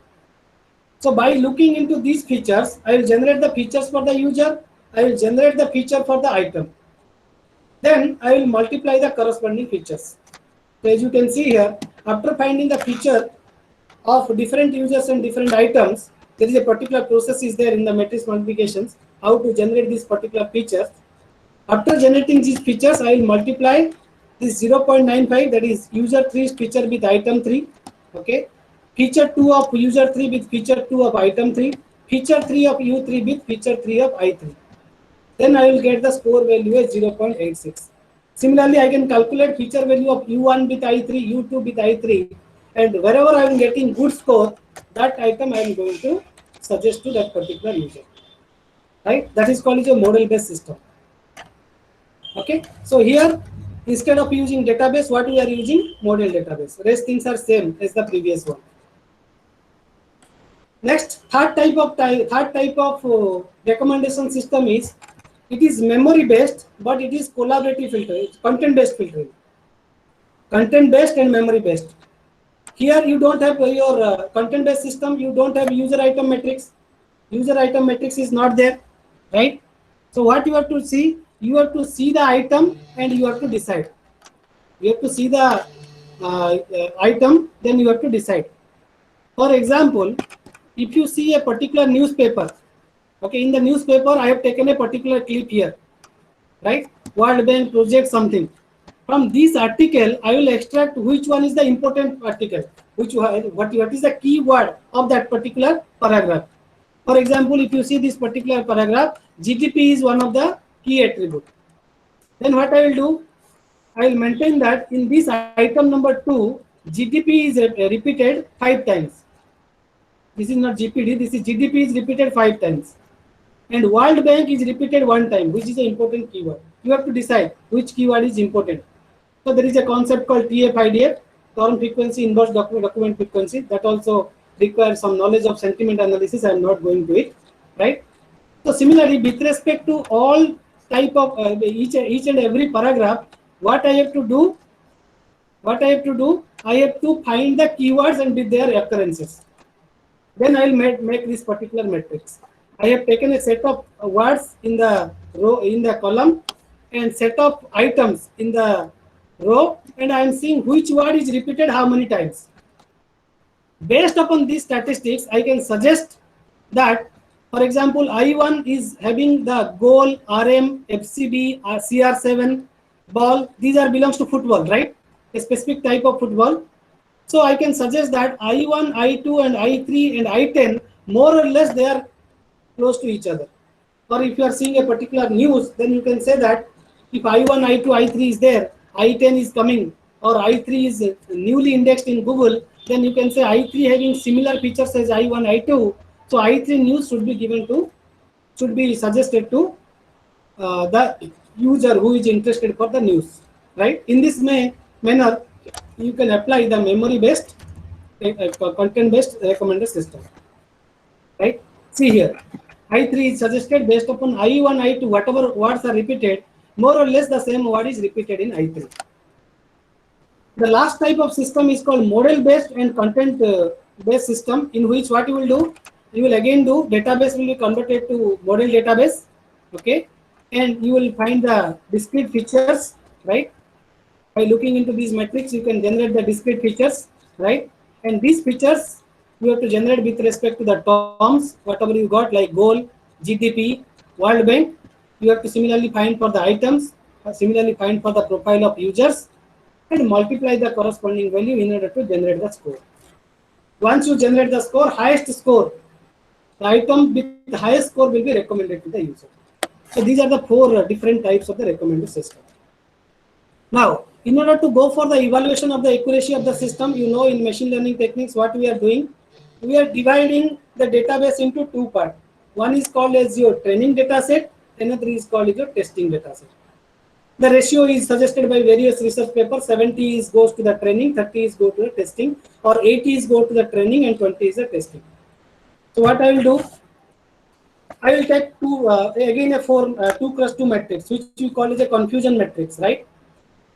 So by looking into these features, I will generate the features for the user, I will generate the feature for the item. Then I will multiply the corresponding features. So as you can see here, after finding the feature of different users and different items, there is a particular process is there in the matrix multiplications, how to generate these particular features. After generating these features, I will multiply this 0.95, that is user 3's feature with item 3. Okay, feature 2 of user 3 with feature 2 of item 3. feature 3 of U3 with feature 3 of I3. Then I will get the score value as 0.86. Similarly, I can calculate feature value of U1 with I3, U2 with I3, and wherever I am getting good score, that item I am going to suggest to that particular user. Right? That is called a model-based system. Okay. So here, instead of using database, what we are using? Model database. Rest things are same as the previous one. Next, third type of recommendation system is, it is memory based, but it is collaborative filtering, content based filtering. Content based and memory based. Here you don't have your content based system, you don't have user item matrix. User item matrix is not there, right? So what you have to see, you have to see the item and you have to decide. You have to see the item, then you have to decide. For example, if you see a particular newspaper, okay, in the newspaper I have taken a particular clip here, right? World Bank project something. From this article, I will extract which one is the important article, what is the keyword of that particular paragraph. For example, if you see this particular paragraph, GDP is one of the key attribute. Then what I will do, I will maintain that in this item number 2, GDP is repeated 5 times. This is not GPD, this is GDP is repeated 5 times. And World Bank is repeated 1 time, which is an important keyword. You have to decide which keyword is important. So there is a concept called TF-IDF, term frequency, inverse document frequency, that also requires some knowledge of sentiment analysis. I am not going to it, right? So similarly, with respect to all type of each and every paragraph, what I have to do, I have to find the keywords and with their occurrences. Then I will make this particular matrix. I have taken a set of words in the row, in the column, and set of items in the row, and I am seeing which word is repeated how many times. Based upon these statistics, I can suggest that, for example, I1 is having the goal, RM, FCB, CR7, ball. These are belongs to football, right? A specific type of football. So I can suggest that I1, I2, and I3 and I10, more or less they are close to each other. Or if you are seeing a particular news, then you can say that if I1, I2, I3 is there, I10 is coming, or I3 is newly indexed in Google, then you can say I3 having similar features as I1, I2. So I3 news should be suggested to the user who is interested for the news, right? In this manner, you can apply the memory-based, content-based recommender system, right? See here, I3 is suggested based upon I1, I2, whatever words are repeated, more or less the same word is repeated in I3. The last type of system is called model-based and content-based system, in which what you will do, you will again do, database will be converted to model database, okay? And you will find the discrete features, right? By looking into these metrics, you can generate the discrete features, right? And these features you have to generate with respect to the terms, whatever you got, like goal, GDP, World Bank. You have to similarly find for the items, similarly find for the profile of users, and multiply the corresponding value in order to generate the score. Once you generate the score, highest score, the item with the highest score will be recommended to the user. So these are the 4 different types of the recommender system. Now, in order to go for the evaluation of the accuracy of the system, you know, in machine learning techniques, what we are doing, we are dividing the database into 2 parts. One is called as your training data set, another is called as your testing data set. The ratio is suggested by various research papers. 70 is goes to the training, 30 is go to the testing, or 80 is go to the training and 20 is the testing. So what I will do, I will take again a 2x2 matrix, which we call as a confusion matrix, right?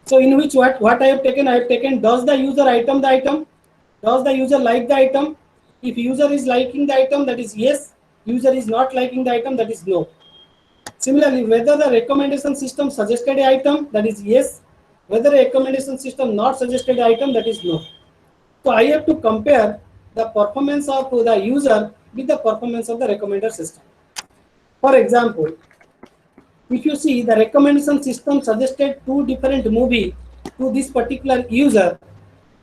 So in which what I have taken, does the user item the item? Does the user like the item? If user is liking the item, that is yes. User is not liking the item, that is no. Similarly, whether the recommendation system suggested an item, that is yes. Whether a recommendation system not suggested an item, that is no. So I have to compare the performance of the user with the performance of the recommender system. For example, if you see, the recommendation system suggested 2 different movies to this particular user,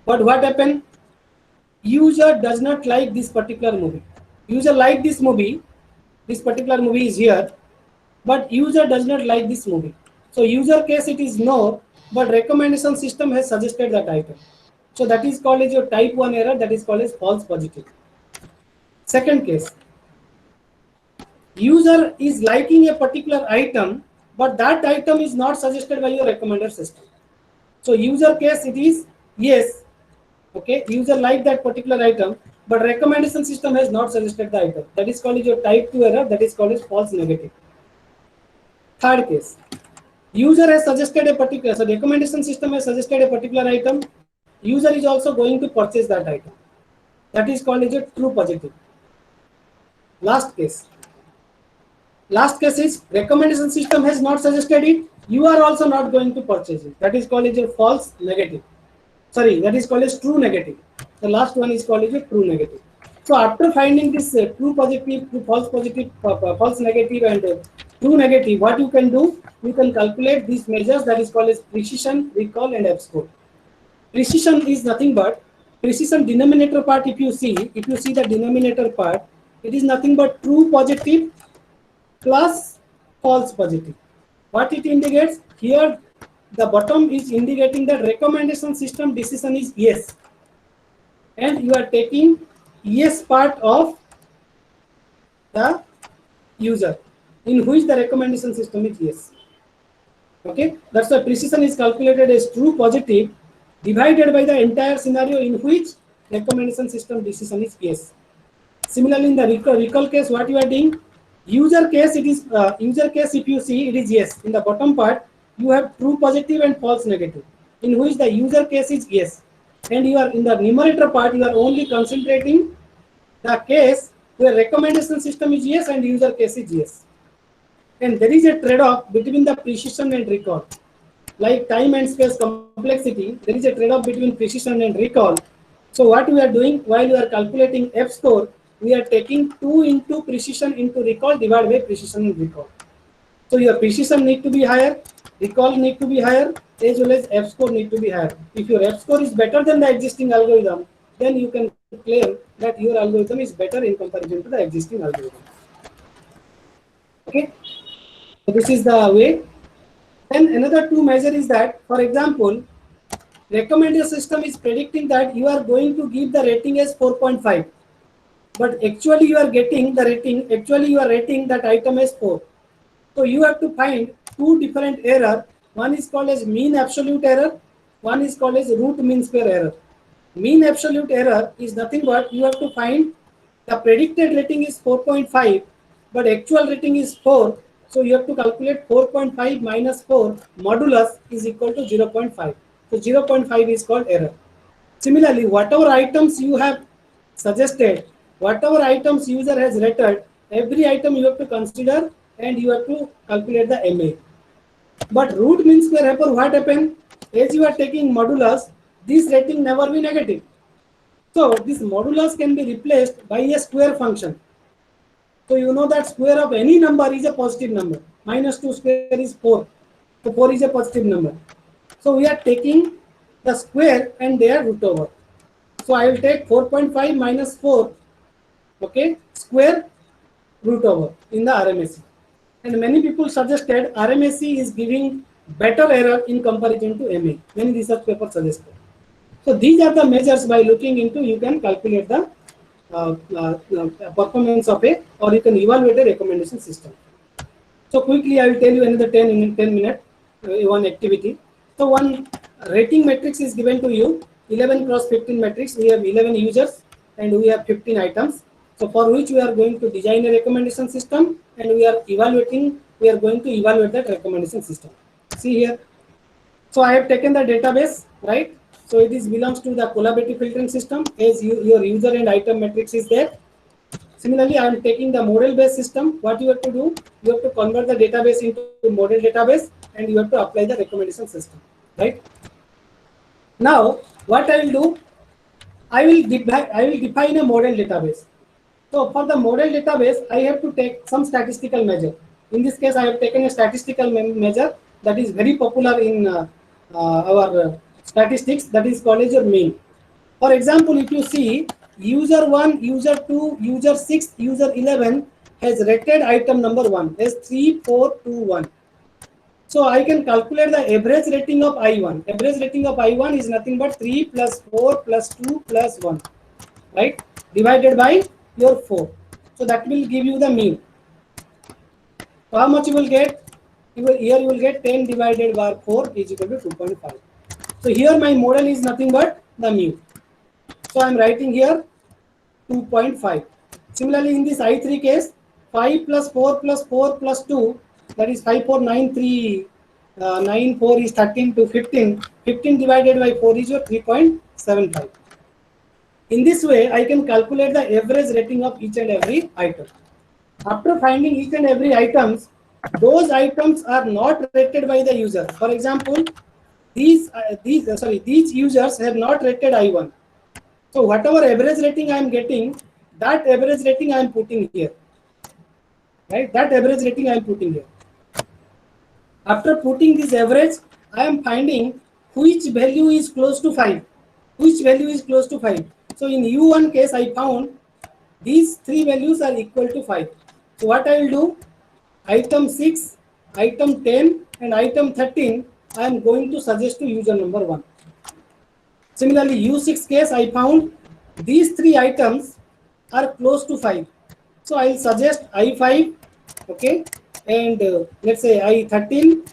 but what happened? User does not like this particular movie. User like this movie, this particular movie is here, but user does not like this movie. So user case it is no, but recommendation system has suggested that item. So that is called as your type 1 error, that is called as false positive. Second case, user is liking a particular item, but that item is not suggested by your recommender system. So user case it is yes, okay, user like that particular item, but recommendation system has not suggested the item. That is called as your type 2 error, that is called as false negative. Third case, user has suggested a particular, so recommendation system has suggested a particular item, user is also going to purchase that item. That is called as a true positive. Last case is recommendation system has not suggested it, you are also not going to purchase it. That is called as a false negative. Sorry, that is called as true negative. The last one is called as a true negative. So after finding this true positive, false positive, false negative, and true negative, what you can do? You can calculate these measures, that is called as precision, recall, and F-score. Precision is nothing but precision denominator part. If you see the denominator part, it is nothing but true positive plus false positive. What it indicates here, the bottom is indicating that recommendation system decision is yes, and you are taking yes part of the user in which the recommendation system is yes. Okay, that's why precision is calculated as true positive divided by the entire scenario in which recommendation system decision is yes. Similarly, in the recall case, what you are doing, user case it is user case, if you see it is yes. In the bottom part you have true positive and false negative, in which the user case is yes, and you are in the numerator part you are only concentrating the case where recommendation system is yes and user case is yes. And there is a trade-off between the precision and recall. Like time and space complexity, there is a trade-off between precision and recall. So what we are doing while we are calculating F-score, we are taking 2 into precision into recall divided by precision and recall. So your precision need to be higher, recall need to be higher, as well as F-score need to be higher. If your F-score is better than the existing algorithm, then you can claim that your algorithm is better in comparison to the existing algorithm. Okay, so this is the way. Then another two measure is that, for example, recommender system is predicting that you are going to give the rating as 4.5, but actually you are getting the rating, actually you are rating that item as 4. So you have to find two different error. One is called as mean absolute error, one is called as root mean square error. Mean absolute error is nothing but you have to find the predicted rating is 4.5, but actual rating is 4. So you have to calculate 4.5 minus 4 modulus is equal to 0.5. So 0.5 is called error. Similarly, whatever items you have suggested, whatever items user has rated, every item you have to consider and you have to calculate the MA. But root mean square error, what happened? As you are taking modulus, this rating never be negative. So this modulus can be replaced by a square function. So you know that square of any number is a positive number. Minus 2 square is 4. So 4 is a positive number. So we are taking the square and their root over. So I will take 4.5 minus 4, okay, square root over in the RMSE. And many people suggested RMSE is giving better error in comparison to MA. Many research papers suggested. So these are the measures by looking into you can calculate the performance of a, or you can evaluate a recommendation system. So quickly I will tell you another 10 minutes one activity. So one rating matrix is given to you, 11 cross 15 matrix. We have 11 users and we have 15 items. So for which we are going to design a recommendation system and we are going to evaluate that recommendation system. See here. So I have taken the database, right? So it is belongs to the collaborative filtering system as your user and item matrix is there. Similarly, I am taking the model based system. What you have to do, you have to convert the database into model database and you have to apply the recommendation system, right? Now, what I will do, I will define a model database. So for the model database, I have to take some statistical measure. In this case, I have taken a statistical measure that is very popular in our statistics, that is called as your mean. For example, if you see user 1, user 2, user 6, user 11 has rated item number 1 as 3, 4, 2, 1. So I can calculate the average rating of I1. Average rating of I1 is nothing but 3 plus 4 plus 2 plus 1, right? Divided by your 4. So that will give you the mean. So how much you will get? Here you will get 10 divided by 4 is equal to 2.5. So here my model is nothing but the mu. So I am writing here 2.5. Similarly, in this I3 case, 5 plus 4 plus 4 plus 2, that is 5, 4, 9, 3, 9, 4 is 13 to 15. 15 divided by 4 is your 3.75. In this way, I can calculate the average rating of each and every item. After finding each and every items, those items are not rated by the user. For example, these users have not rated I1. So whatever average rating I am getting, that average rating I am putting here. Right? That average rating I am putting here. After putting this average, I am finding which value is close to 5. Which value is close to 5. So in U1 case, I found these three values are equal to 5. So what I will do? Item 6, item 10 and item 13, I am going to suggest to user number 1. Similarly, U6 case, I found these three items are close to 5. So I will suggest I5, okay, and let's say I13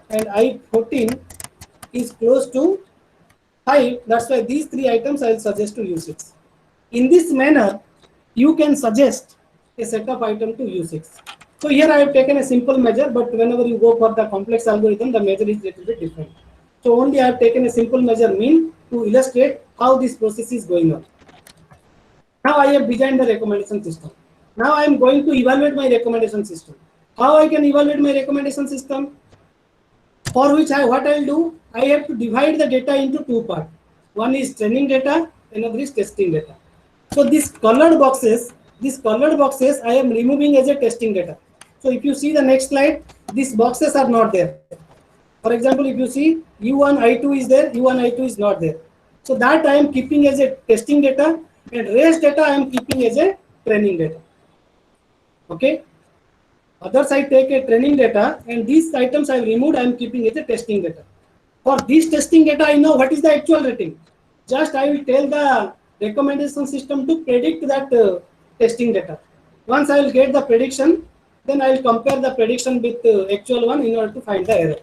and I14 is close to 5. That's why these three items I will suggest to U6. In this manner, you can suggest a set of item to U6. So here I have taken a simple measure, but whenever you go for the complex algorithm, the measure is a little bit different. So only I have taken a simple measure mean to illustrate how this process is going on. Now I have designed the recommendation system. Now I am going to evaluate my recommendation system. How I can evaluate my recommendation system? For which what I will do, I have to divide the data into two parts. One is training data, another is testing data. So these colored boxes I am removing as a testing data. So if you see the next slide, these boxes are not there. For example, if you see U1, I2 is there, U1, I2 is not there. So that I am keeping as a testing data, and rest data I am keeping as a training data. Okay. Others I take a training data, and these items I have removed, I am keeping as a testing data. For this testing data, I know what is the actual rating. Just I will tell the recommendation system to predict that testing data. Once I will get the prediction, then I will compare the prediction with the actual one in order to find the error.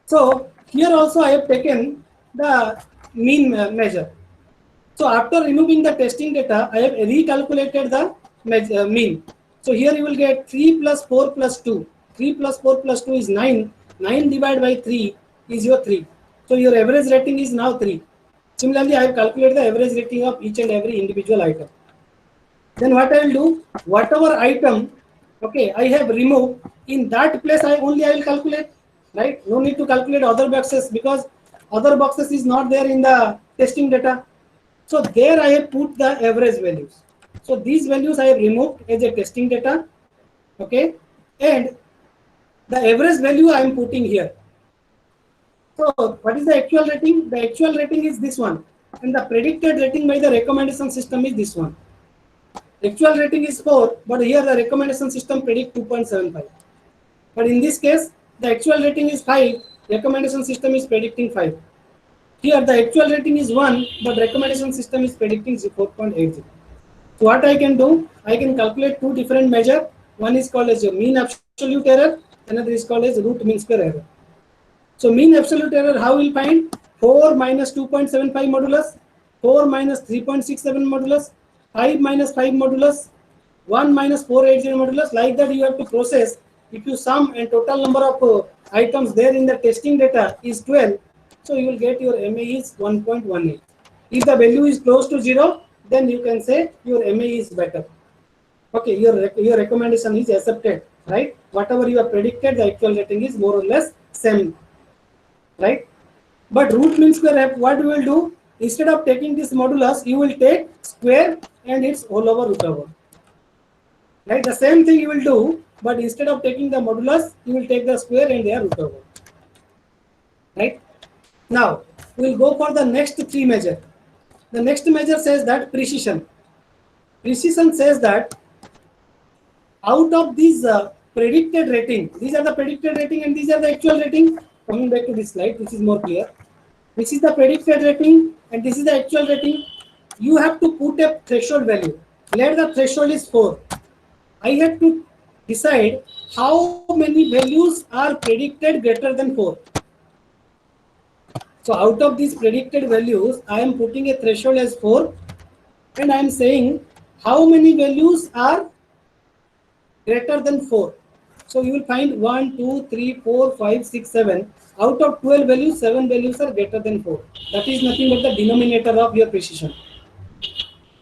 So here also I have taken the mean measure. So after removing the testing data, I have recalculated the mean. So here you will get 3 plus 4 plus 2. 3 plus 4 plus 2 is 9. 9 divided by 3 is your 3. So your average rating is now 3. Similarly, I have calculated the average rating of each and every individual item. Then what I will do, whatever item, okay, I have removed, in that place I will calculate, right? No need to calculate other boxes because other boxes is not there in the testing data. So there I have put the average values. So these values I have removed as a testing data, okay, and the average value I am putting here. So what is the actual rating? The actual rating is this one, and the predicted rating by the recommendation system is this one. Actual rating is 4, but here the recommendation system predict 2.75. But in this case, the actual rating is 5, recommendation system is predicting 5. Here the actual rating is 1, but recommendation system is predicting 4.80. So what I can do, I can calculate two different measures. One is called as your mean absolute error, another is called as root mean square error. So mean absolute error, how will find? 4 minus 2.75 modulus, 4 minus 3.67 modulus, 5 minus 5 modulus, 1 minus 480 modulus. Like that you have to process. If you sum and total number of items there in the testing data is 12, so you will get your MA is 1.18. If the value is close to 0, then you can say your MA is better. Okay, your recommendation is accepted, right? Whatever you have predicted, the actual rating is more or less same, right? But root mean square, what you will do? Instead of taking this modulus, you will take square and its whole over root over. Right? The same thing you will do, but instead of taking the modulus, you will take the square and their root over. Right? Now, we will go for the next three measure. The next measure says that precision. Precision says that out of these predicted rating, these are the predicted rating and these are the actual rating. Coming back to this slide, this is more clear. This is the predicted rating and this is the actual rating. You have to put a threshold value. Let the threshold is 4. I have to decide how many values are predicted greater than 4. So out of these predicted values, I am putting a threshold as 4 and I am saying how many values are greater than 4. So you will find 1, 2, 3, 4, 5, 6, 7. Out of 12 values, 7 values are greater than 4. That is nothing but the denominator of your precision.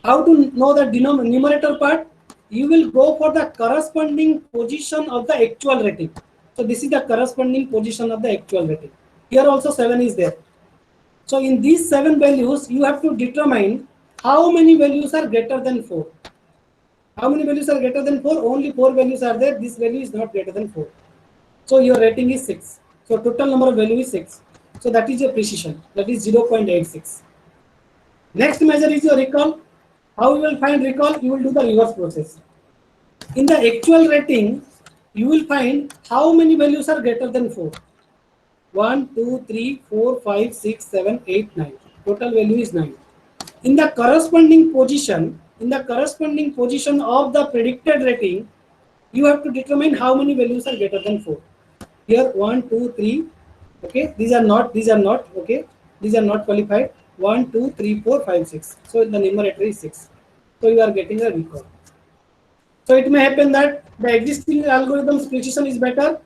How to know the numerator part? You will go for the corresponding position of the actual rating. So this is the corresponding position of the actual rating. Here also 7 is there. So in these 7 values, you have to determine how many values are greater than 4. How many values are greater than 4? Only 4 values are there. This value is not greater than 4. So your rating is 6. So total number of value is 6. So that is your precision. That is 0.86. Next measure is your recall. How you will find recall? You will do the reverse process. In the actual rating, you will find how many values are greater than 4. 1, 2, 3, 4, 5, 6, 7, 8, 9. Total value is 9. In the corresponding position, of the predicted rating, you have to determine how many values are greater than 4. Here 1, 2, 3. Okay, these are not. Okay, these are not qualified. 1, 2, 3, 4, 5, 6. So the numerator is 6. So you are getting a recall. So it may happen that the existing algorithm's precision is better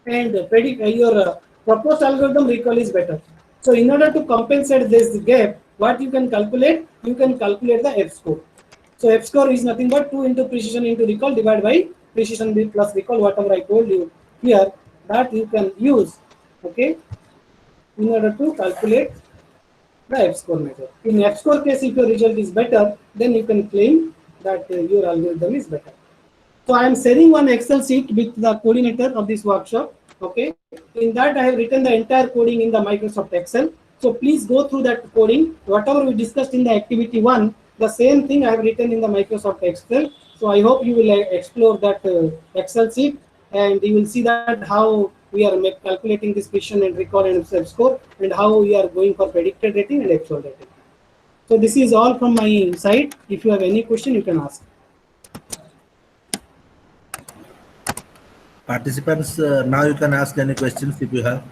and your proposed algorithm recall is better. So in order to compensate this gap, what you can calculate? You can calculate the F score. So F score is nothing but 2 into precision into recall divided by precision plus recall, whatever I told you here, that you can use, okay, in order to calculate the F score measure. In F score case, if your result is better, then you can claim that your algorithm is better. So I am sharing one Excel sheet with the coordinator of this workshop. Okay, in that I have written the entire coding in the Microsoft Excel. So please go through that coding. Whatever we discussed in the activity 1, the same thing I have written in the Microsoft Excel. So I hope you will explore that Excel sheet and you will see that how we are calculating this precision and recall and score and how we are going for predicted rating and actual rating. So this is all from my side. If you have any question, you can ask. Participants, now you can ask any questions if you have.